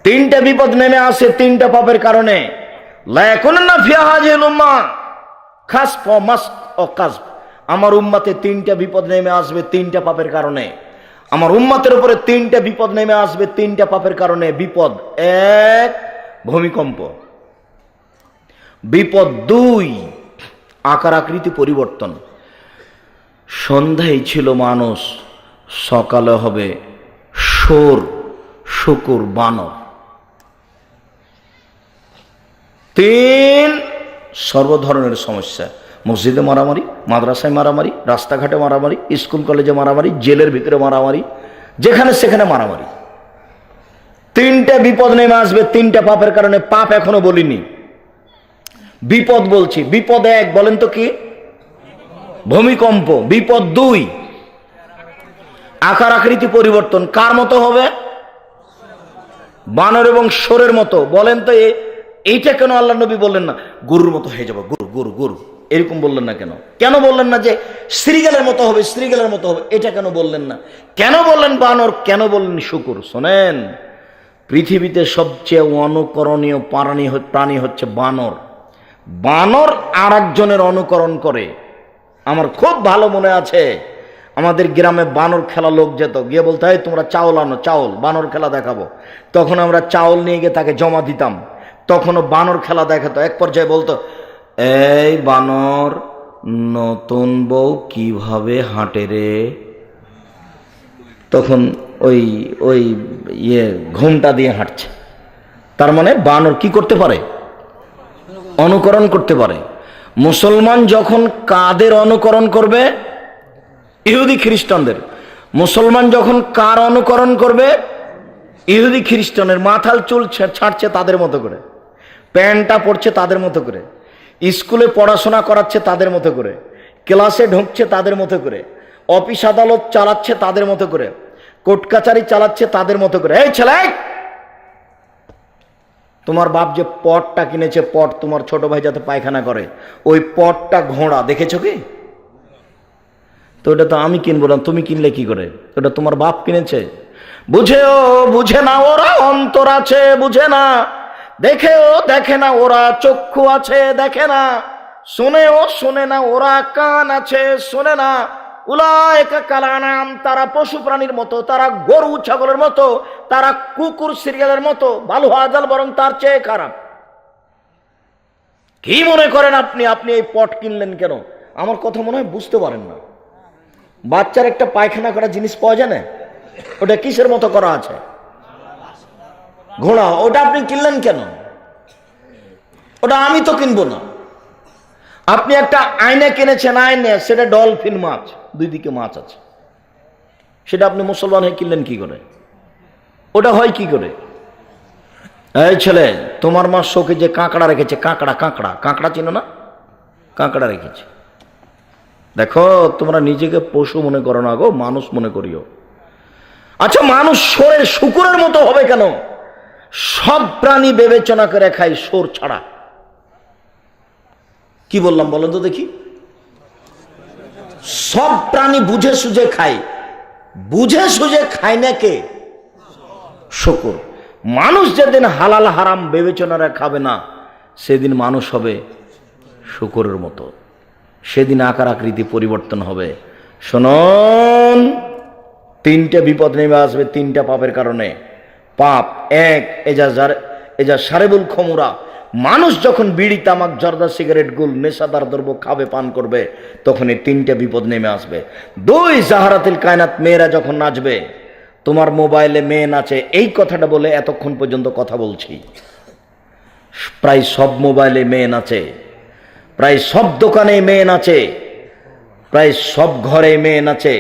3টা বিপদ নেমে আসে 3টা পাপের কারণে। লায়াকুননা ফি হাযিহিল উম্মাহ খাসফ ওয়া মাসক ওয়া কাযব। আমার উম্মতে 3টা বিপদ নেমে আসবে 3টা পাপের কারণে। আমার উম্মতের উপরে তিনটা বিপদ নেমে আসবে, তিনটা পাপের কারণে বিপদ। এক, ভূমিকম্প। বিপদ দুই, আকার আকৃতি পরিবর্তন। সন্ধ্যায় ছিল মানুষ, সকালে হবে শোর, শুকুর, বানর। তিন, সর্ব ধরনের সমস্যা। মসজিদে মারামারি, মাদ্রাসায় মারামারি, রাস্তাঘাটে মারামারি, স্কুল কলেজে মারামারি, জেলের ভিতরে মারামারি, যেখানে সেখানে মারামারি। তিনটা বিপদ নেমে আসবে তিনটা পাপের কারণে। পাপ এখনো বলিনি, বিপদ বলছি। বিপদ এক, বলেন তো কি? ভূমিকম্প। বিপদ দুই, আকার আকৃতি পরিবর্তন। কার মতো হবে? বানর এবং শোরের মতো। বলেন তো এইটা কেন আল্লাহ নবী বললেন না গরুর মতো হয়ে যাবো, গরু গরু গরু, এরকম বললেন না কেন? কেন বললেন না যে শ্রীগালের মতো হবে, শ্রীগালের মতো হবে? এটা কেন বললেন না? কেন বললেন বানর, কেন বললেন শুকুর? শোনেন, পৃথিবীতে সবচেয়ে অনুকরণীয় প্রাণী হচ্ছে বানর। বানর আর একজনের অনুকরণ করে। আমার খুব ভালো মনে আছে, আমাদের গ্রামে বানর খেলা লোক যেত, গিয়ে বলতে হয় তোমরা চাউল আনো, চাউল, বানর খেলা দেখাবো। তখন আমরা চাউল নিয়ে গিয়ে তাকে জমা দিতাম, তখনও বানর খেলা দেখাতো। এক পর্যায়ে বলতো, এই বানর, নতুন বউ কিভাবে হাঁটে রে? তখন ওই ওই ঘুমটা দিয়ে হাঁটছে। তার মানে বানর কি করতে পারে? অনুকরণ করতে পারে। মুসলমান যখন কাদের অনুকরণ করবে? ইহুদি খ্রিস্টানদের। মুসলমান যখন কার অনুকরণ করবে? ইহুদি খ্রিস্টানের। মাথার চুল ছাড়ছে তাদের মতো করে, প্যান্টটা পড়ছে তাদের মতো করে, স্কুলে পড়াশোনা করাচ্ছে তাদের মতো করে, ক্লাসে ঢুকছে তাদের মতো করে, অফিস আদালত চালাচ্ছে তাদের মতো করে, কোর্ট কাচারি চালাচ্ছে তাদের মতো করে। এই ছেলে, তোমার বাপ যে পটটা কিনেছে, পট তোমার ছোট ভাই যাতে পায়খানা করে, ওই পটটা ঘোড়া, দেখেছো কি? তো ওটা তো আমি কিনবো না, তুমি কিনলে কি করে? ওটা তোমার বাপ কিনেছে। বুঝেও বুঝে না ওরা, অন্তর আছে বুঝে না, দেখেও দেখে না ওরা, চক্ষু আছে দেখে না, শোনেও শোনে না ওরা, কান আছে শোনে না। উলায়েকা কালানাম, তারা পশু প্রাণীর মতো, তারা গরু ছাগলের মতো, তারা কুকুর সিরিয়ালের মতো, ভালো হাজাল বরং তার চেয়ে খারাপ। কি মনে করেন আপনি? আপনি এই পট কিনলেন কেন? আমার কথা মনে হয় বুঝতে পারেন না। বাচ্চার একটা পায়খানা করা জিনিস পাওয়া যায় না, ওটা কিসের মতো করা আছে? ঘোড়া। ওটা আপনি কিনলেন কেন? ওটা আমি তো কিনবো না। আপনি একটা আয়না কিনেছেন, আয়না, সেটা ডলফিন মাছ, দুই দিকে মাছ আছে, সেটা আপনি মুসলমান হয়ে কিনলেন কি করে? ওটা হয় কি করে? এই ছেলে, তোমার মা শোকে যে কাঁকড়া রেখেছে, কাঁকড়া, কাঁকড়া, কাঁকড়া চিনো না? কাঁকড়া রেখেছে। দেখো, তোমরা নিজেকে পশু মনে করো না গো, মানুষ মনে করিও। আচ্ছা, মানুষ শোরের, শুকুরের মতো হবে কেন? সব প্রাণী বিবেচনা করে খায়, শোর ছাড়া। কি বললাম বলেন তো দেখি? সব প্রাণী বুঝে সুঝে খায়। বুঝে সুঝে খায় না কে? শুকুর। মানুষ যেদিন হালাল হারাম বিবেচনারা খাবে না, সেদিন মানুষ হবে শুকুরের মতো। সেদিন আকার আকৃতি পরিবর্তন হবে। শুনুন, তিনটা বিপদ নেমে আসবে তিনটা পাপের কারণে। পাপ এক, এজা সারেবুল খমুরা, মানুষ যখন বিড়ি, তামাক, জর্দা, সিগারেট, গুল, নেশাদার দ্রব্য খাবে, পান করবে, তখন এই তিনটা বিপদ নেমে আসবে। দুই, জাহারাতিল কায়নাত, মেয়েরা যখন নাচবে। তোমার মোবাইলে মেয়ে নাচে, এই কথাটা বলে এতক্ষণ পর্যন্ত কথা বলছি। প্রায় সব মোবাইলে মেয়ে নাচে, প্রায় সব দোকানে মেয়ে নাচে, প্রায় সব ঘরে মেয়ে নাচে।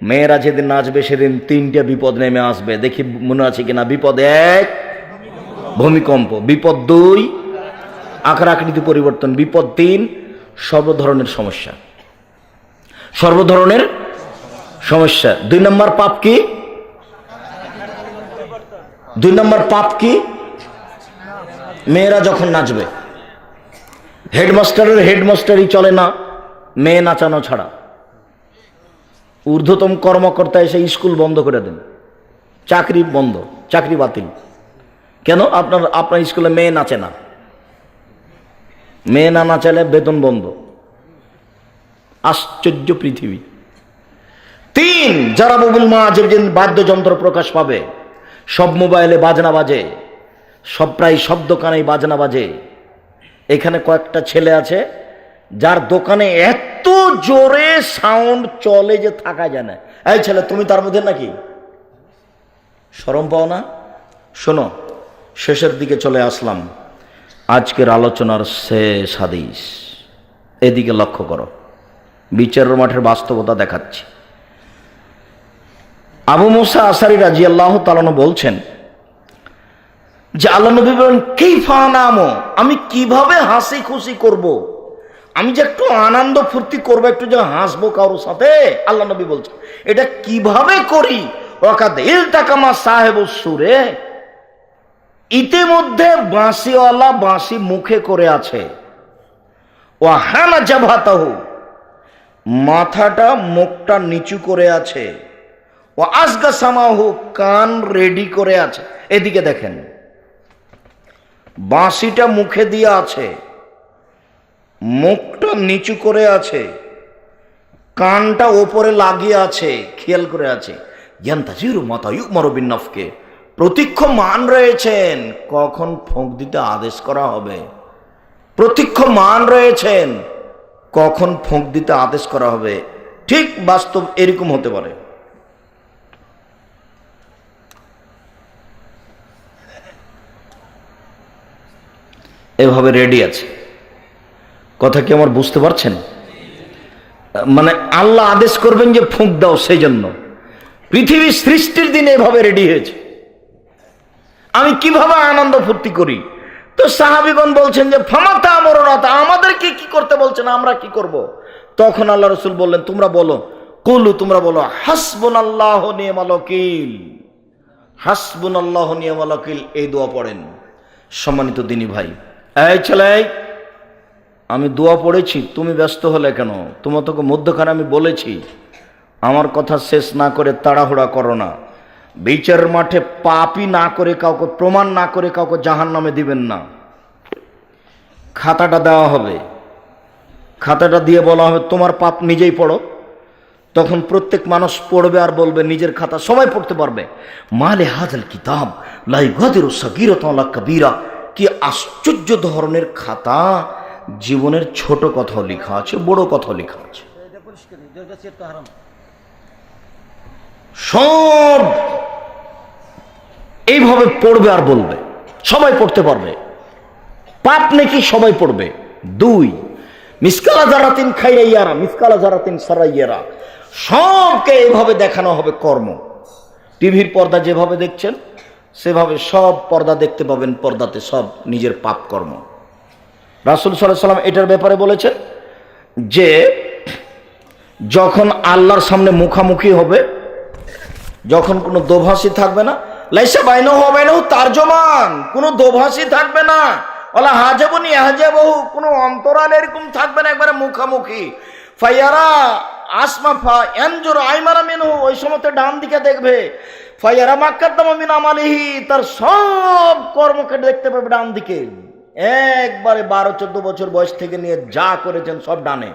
মেয়েরা যেদিন নাচবে সেদিন তিনটা বিপদ নেমে আসবে। দেখি মনে আছে কিনা? বিপদ এক, ভূমিকম্প। বিপদ দুই, আকার আকৃতি পরিবর্তন। বিপদ তিন, সর্ব ধরনের সমস্যা। সর্ব ধরনের সমস্যা। দুই নম্বর পাপ কি? দুই নম্বর পাপ কি? মেয়েরা যখন নাচবে। হেডমাস্টারের হেডমাস্টারই চলে না মেয়ে নাচানো ছাড়া। ঊর্ধ্বতম কর্মকর্তা এসে স্কুল বন্ধ করে দেন, চাকরি বন্ধ, চাকরি বাতিল। কেন? আপনার স্কুলে মেয়ে নাচে না, মেয়ে না নাচালে বেতন বন্ধ। আশ্চর্য পৃথিবী। তিন, যারা মোবিল মাঝের যেদিন বাদ্যযন্ত্র প্রকাশ পাবে, সব মোবাইলে বাজনা বাজে, সব প্রায় সব দোকানেই বাজনা বাজে। এখানে কয়েকটা ছেলে আছে যার দোকানে এত জোরে সাউন্ড চলে যে থাকা যায় না। এই ছেলে, তুমি তার মধ্যে নাকি? শরম পাও না? শোনো, শেষের দিকে চলে আসলাম। আজকের আলোচনার শেষ হাদিস, এদিকে লক্ষ্য করো, বিচারের মাঠের বাস্তবতা দেখাচ্ছি। আবু মুসা আশারী রাদিয়াল্লাহু তাআলা বলছেন যে আল্লাহ নবী বলেন, কাইফা নামো, আমি কিভাবে হাসি খুশি করব, আমি যে একটু আনন্দ ফুর্তি করবো, একটু যে হাসবো কারোর সাথে, আল্লাহ নবী বলছেন এটা কিভাবে করি। ওয়াকাদ ইলতাকামা সাহেবুস সুরে, ইতিমধ্যে বাঁশিওয়ালা বাঁশি মুখে করে আছে। ওয়াহানা জাবহাতাহু, মাথাটা মুখটা নিচু করে আছে। ও আসগা সামাহু, কান রেডি করে আছে। এদিকে দেখেন, বাঁশিটা মুখে দিয়ে আছে, মুখটা নিচু করে আছে, কানটা ওপরে লাগিয়ে আছে, খেয়াল করে আছে। ইয়ান্তাজিরু মাতা ইউমারু বিন্নাফকে, প্রতীক্ষমান রয়েছেন কখন ফোঁক দিতে আদেশ করা হবে, প্রতীক্ষমান রয়েছেন কখন ফোঁক দিতে আদেশ করা হবে। ঠিক বাস্তব এরকম হতে পারে। এভাবে রেডি আছে। কথা কি আমার বুঝতে পারছেন? মানে আল্লাহ আদেশ করবেন যে ফুঁক দাও, সেই জন্য পৃথিবী সৃষ্টির দিনে এভাবে রেডি হয়েছে। আমি কিভাবে আনন্দ ফুর্তি করি? তো সাহাবীগণ বলছেন যে ফামাতা আমরনাতা, আমাদেরকে কি করতে বলছেন, আমরা কি করব? তখন আল্লাহ রাসূল বললেন, তোমরা বলো, কুলু, তোমরা বলো, হাসবুনাল্লাহু নি'মাল ওয়াকিল, হাসবুনাল্লাহু নি'মাল ওয়াকিল, এই দোয়া পড়েন। সম্মানিত দিনী ভাই, এই ছেলে, আমি দোয়া পড়েছি, তুমি ব্যস্ত হলে কেন? তোমার তোকে মধ্যখানে আমি বলেছি, আমার কথা শেষ না করে তাড়াহুড়া করো না। বিচারের মাঠে পাপই না করে, কাউকে প্রমাণ না করে কাউকে জাহান্নামে দিবেন না। খাতাটা দেওয়া হবে, খাতাটা দিয়ে বলা হবে তোমার পাপ নিজেই পড়ো। তখন প্রত্যেক মানুষ পড়বে আর বলবে, নিজের খাতা সবাই পড়তে পারবে, মালে হাজাল কিতাব লা ইগাদিরু সাগীরাতান ওয়ালা কাবীরা, কি আশ্চর্য ধরনের খাতা, জীবনের ছোট কথা লেখা আছে, বড় কথা লেখা আছে, সব এইভাবে পড়বে আর বলবে, সবাই পড়তে পারবে, পাপ নাকি সবাই পড়বে। দুই, মিসকালা জারাতিন খাইরাইয়ারা মিসকালা জারাতিন সারাইয়ারা, সবকে এভাবে দেখানো হবে কর্ম। টিভির পর্দা যেভাবে দেখছেন সেভাবে সব পর্দা দেখতে পাবেন, পর্দাতে সব নিজের পাপ কর্ম। রাসূল সাল্লাল্লাহু আলাইহি ওয়াসাল্লাম এটার ব্যাপারে বলেছেন যে যখন আল্লাহর সামনে মুখামুখি হবে, যখন কোনো দোভাষী থাকবে না, লাইসা বাইনাহু ওয়া বাইনাহু তারজমান, কোনো দোভাষী থাকবে না, ওয়ালা হাজাবুন ইয়াহজাবহু, কোনো অন্তরাল এরকম থাকবে না, একবারে মুখামুখি। ফায়ারা আসমা ফা ইয়ানজুরু আইমানা মিনহু, ওই সময়তে ডান দিকে দেখবে। ফায়ারা মাক্কাদ্দামা মিন আমালিহি, তার সব কর্মকে দেখতে পাবে ডান দিকে। একবারে 12-14 বছর বয়স থেকে নিয়ে যা করেছেন সব ডানে।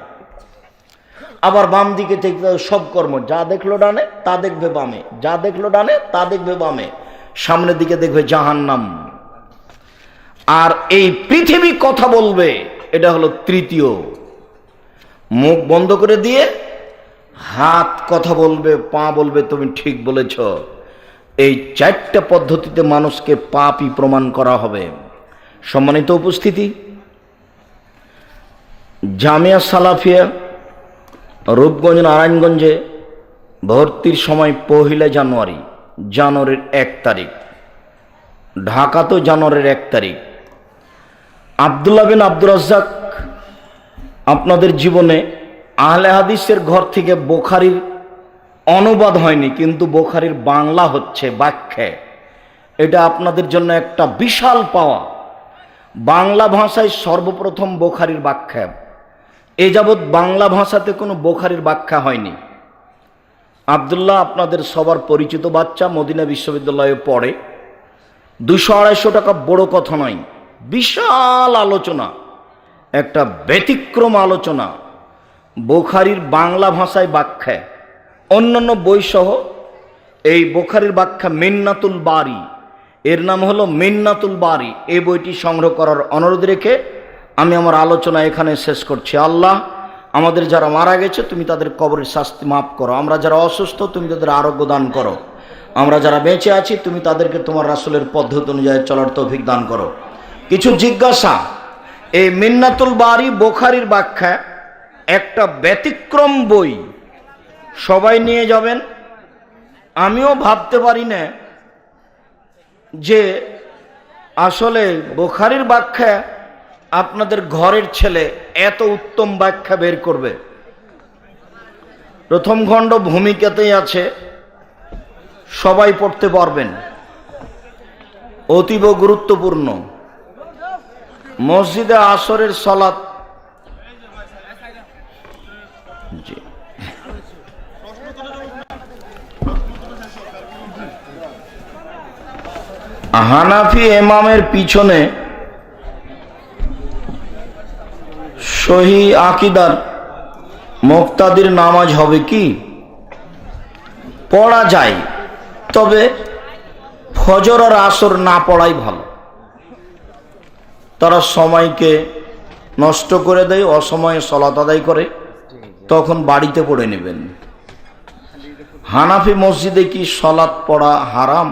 আবার বাম দিকে দেখবে সব কর্ম, যা দেখলো ডানে তা দেখবে বামে, যা দেখলো ডানে তা দেখবে বামে। সামনের দিকে দেখবে জাহান্নাম। আর এই পৃথিবী কথা বলবে, এটা হলো তৃতীয়। মুখ বন্ধ করে দিয়ে হাত কথা বলবে, পা বলবে তুমি ঠিক বলেছ। এই চারটা পদ্ধতিতে মানুষকে পাপী প্রমাণ করা হবে। সম্মানিত উপস্থিতি, জামিয়া সালাফিয়া রূপগঞ্জ নারায়ণগঞ্জে ভর্তির সময় 1 জানুয়ারি, জানুয়ারির 1 তারিখ, ঢাকাতেও জানুয়ারির 1 তারিখ। আব্দুল্লাহ বিন আব্দুর রাজ্জাক আপনাদের জীবনে আহলে হাদিসের ঘর থেকে বুখারীর অনুবাদ হয়নি, কিন্তু বুখারীর বাংলা হচ্ছে ব্যাখ্যা। এটা আপনাদের জন্য একটা বিশাল পাওয়া। বাংলা ভাষায় সর্বপ্রথম বুখারীর ব্যাখ্যা। এ যাবৎ বাংলা ভাষাতে কোনো বুখারীর ব্যাখ্যা হয়নি। আব্দুল্লাহ আপনাদের সবার পরিচিত বাচ্চা, মদিনা বিশ্ববিদ্যালয়ে পড়ে। 200-250 টাকা বড় কথা নয়, বিশাল আলোচনা, একটা ব্যতিক্রম আলোচনা। বুখারীর বাংলা ভাষায় ব্যাখ্যা অন্যান্য বই সহ এই বুখারীর ব্যাখ্যা মিন্নাতুল বারি, এর নাম হলো মিন্নাতুল বারি, এই বইটি সংগ্রহ করার অনুরোধ রেখে আমি আমার আলোচনা এখানে শেষ করছি। আল্লাহ আমাদের যারা মারা গেছে তুমি তাদের কবরের শাস্তি মাফ করো, আমরা যারা অসুস্থ তুমি তাদের আরোগ্য দান করো, আমরা যারা বেঁচে আছি তুমি তাদেরকে তোমার রাসূলের পদ্ধতি অনুযায়ী চলার তৌফিক দান করো। কিছু জিজ্ঞাসা, এই মিন্নাতুল বারি বুখারীর ব্যাখ্যা একটা ব্যতিক্রম বই, সবাই নিয়ে যাবেন। আমিও ভাবতে পারি না যে আসলে বুখারীর ব্যাখ্যা আপনাদের ঘরের ছেলে এত উত্তম ব্যাখ্যা বের করবে। প্রথম খণ্ড ভূমিকাতেই আছে, সবাই পড়তে পারবেন, অতীব গুরুত্বপূর্ণ। মসজিদে আসরের সালাত, জি হানাফি ইমামের পিছনে সহি আকীদার মুক্তাদির নামাজ হবে কি? পড়া যায়, তবে ফজর আর আসর না পড়াই ভালো। তারা সময়কে নষ্ট করে দেয়, অসময়ে সালাত আদায় করে, তখন বাড়িতে পড়ে নেবেন। হানাফি মসজিদে কি সালাত পড়া হারাম?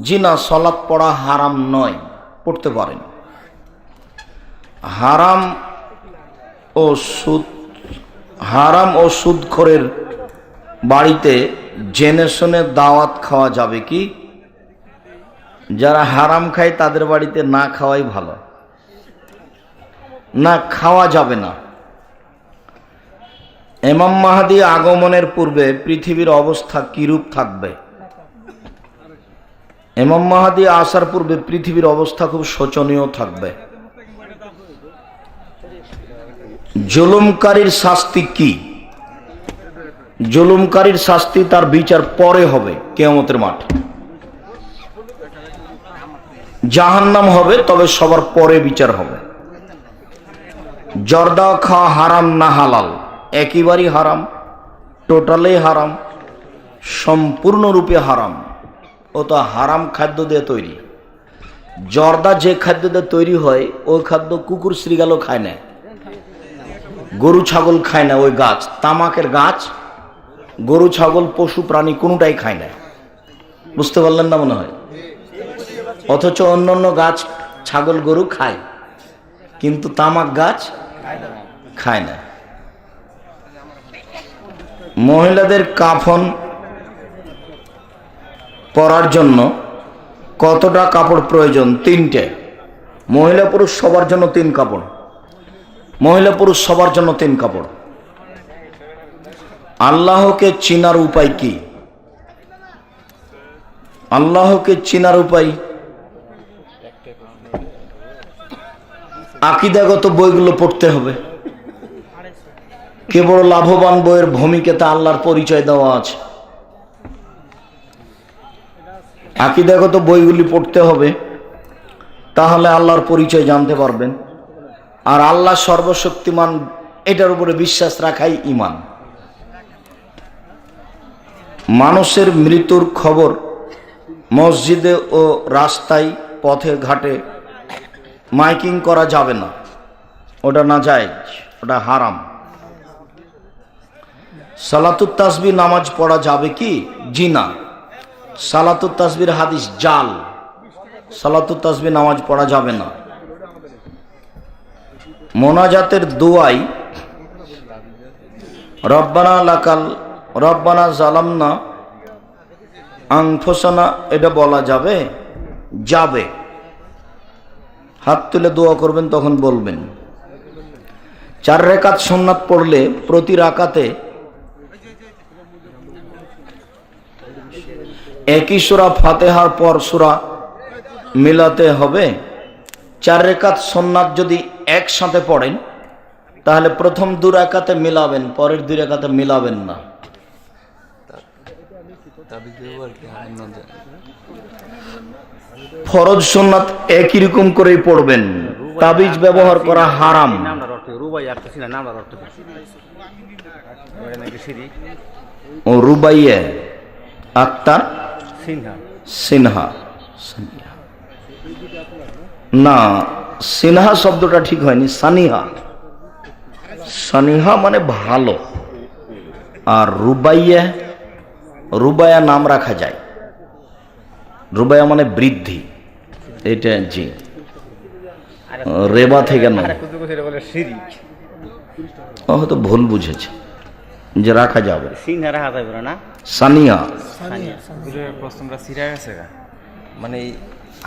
জি না, সালাত পড়া হারাম নয়, পড়তে পারেন। হারাম ও সুদখোরের বাড়িতে জেনে শুনে দাওয়াত খাওয়া যাবে কি? যারা হারাম খায় তাদের বাড়িতে না খাওয়াই ভালো, না খাওয়া যাবে না। ইমাম মাহদী আগমনের পূর্বে পৃথিবীর অবস্থা কিরূপ থাকবে? ইমাম মাহদী আসার পূর্বে পৃথিবীর অবস্থা খুব শোচনীয় থাকবে। জুলুমকারীর শাস্তি কি? জুলুমকারীর শাস্তি তার বিচার পরে হবে, কিয়ামতের মাঠে। জাহান্নাম হবে, তবে সবার পরে বিচার হবে। জর্দা খাওয়া হারাম না হালাল? একেবারেই হারাম, টোটালি হারাম, সম্পূর্ণরূপে হারাম। ও তো হারাম খাদ্য দিয়ে তৈরি। জর্দা যে খাদ্য দিয়ে তৈরি হয় ওই খাদ্য কুকুর শ্রীগালও খায় না, গরু ছাগল খায় না। ওই গাছ, তামাকের গাছ, গরু ছাগল পশু প্রাণী কোনোটাই খায় না। বুঝতে পারলেন না মনে হয়? অথচ অন্যান্য গাছ ছাগল গরু খায়, কিন্তু তামাক গাছ খায় না। মহিলাদের কাফন পরার জন্য কতটা কাপড় প্রয়োজন? 3টে। মহিলা পুরুষ সবার জন্য 3 কাপড়, মহিলা পুরুষ সবার জন্য 3 কাপড়। আল্লাহকে চিনার উপায় কি? আল্লাহকে চিনার উপায় আকীদাগত বইগুলো পড়তে হবে। কেবল লাভবান বইয়ের ভূমিকাতে আল্লাহর পরিচয় দেওয়া আছে। আকীদাগত বইগুলি পড়তে হবে, তাহলে আল্লাহর পরিচয় জানতে পারবেন। আর আল্লাহ সর্বশক্তিমান এটার উপরে বিশ্বাস রাখাই ঈমান। মানুষের মৃত্যুর খবর মসজিদে ও রাস্তায় পথে ঘাটে মাইকিং করা যাবে না, ওটা নাজায়েজ, ওটা হারাম। সালাতুত তাসবিহ নামাজ পড়া যাবে কি? জি না, সালাতুত তাসবির হাদিস জাল, সালাতুত তাসবিহ নামাজ পড়া যাবে না। মোনাজাতের দোয়াই রব্বানা লাকাল রব্বানা জালামনা আনফুসানা, এটা বলা যাবে? যাবে। হাত তুলে দোয়া করবেন, তখন বলবেন। 4 রাকাত সুন্নাত পড়লে প্রতি রাকাতে একই সূরা ফাতিহার পর সূরা মিলাতে হবে। 4 রাকাত সুন্নাত যদি একসাথে পড়েন তাহলে প্রথম 2 রাকাতে মিলাবেন, পরের 2 রাকাতে মিলাবেন না। ফরজ সুন্নাত একই রকম করেই পড়বেন। তাবিজ ব্যবহার করা হারাম। ও রুবাইয়া আক্তার সিনহা। না, সিনহা শব্দটা ঠিক হয়নি, সানিহা। সানিহা মানে ভালো, আর রুবাইয়া নাম রাখা যায়। রুবাইয়া মানে বৃদ্ধি, এটা জি রেবা থেকে নয়। ও হয়তো ভুল বুঝেছে, যে রাখা যাবে সানিয়া। প্রশ্নটা সিরা গেছে গা, মানে এই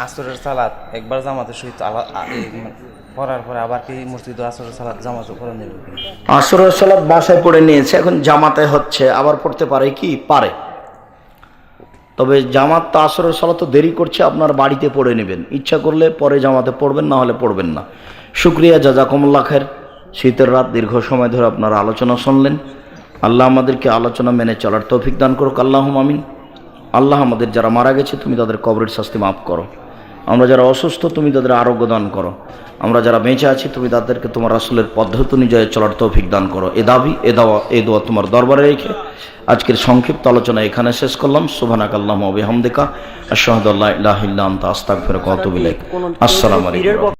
আসরের সালাত একবার জামাতের সহিত পড়ার পরে আবার কি মসজিদ আসরের সালাত জামাতে করে নেবে? আসরের সালাত বাসায় পড়ে নিয়েছে, এখন জামাতে হচ্ছে, আবার পড়তে পারে কি? পারে। তবে জামাত তো আসরের সালাত তো দেরি করছে, আপনার বাড়িতে পড়ে নেবেন, ইচ্ছা করলে পরে জামাতে পড়বেন, না হলে পড়বেন না। শুক্রিয়া, জাযাকুমুল্লাহ খায়ের। শীতের রাত, দীর্ঘ সময় ধরে আপনারা আলোচনা শুনলেন। আল্লাহ আমাদেরকে আলোচনা মেনে চলার তৌফিক দান করুক, আল্লাহুম্মা আমিন। আল্লাহ আমাদের যারা মারা গেছে তুমি তাদের কবরের শাস্তি মাফ করো। আমরা যারা অসুস্থ তুমি তাদের আরোগ্য দান করো। আমরা যারা বেঁচে আছি তুমি তাদেরকে তোমার রাসূলের পদ্ধতি অনুযায়ী চলার তৌফিক দান করো। এ দাবি এ দোয়া তোমার দরবারে রেখে আজকের সংক্ষিপ্ত আলোচনা এখানে শেষ করলাম। সুবহানাকাল্লাহুম্মা ওয়া বিহামদিকা আশহাদু আল্লা ইলাহা ইল্লা আনতা আস্তাগফিরুকা ওয়া আতুবু ইলাইক। আসসালামু আলাইকুম।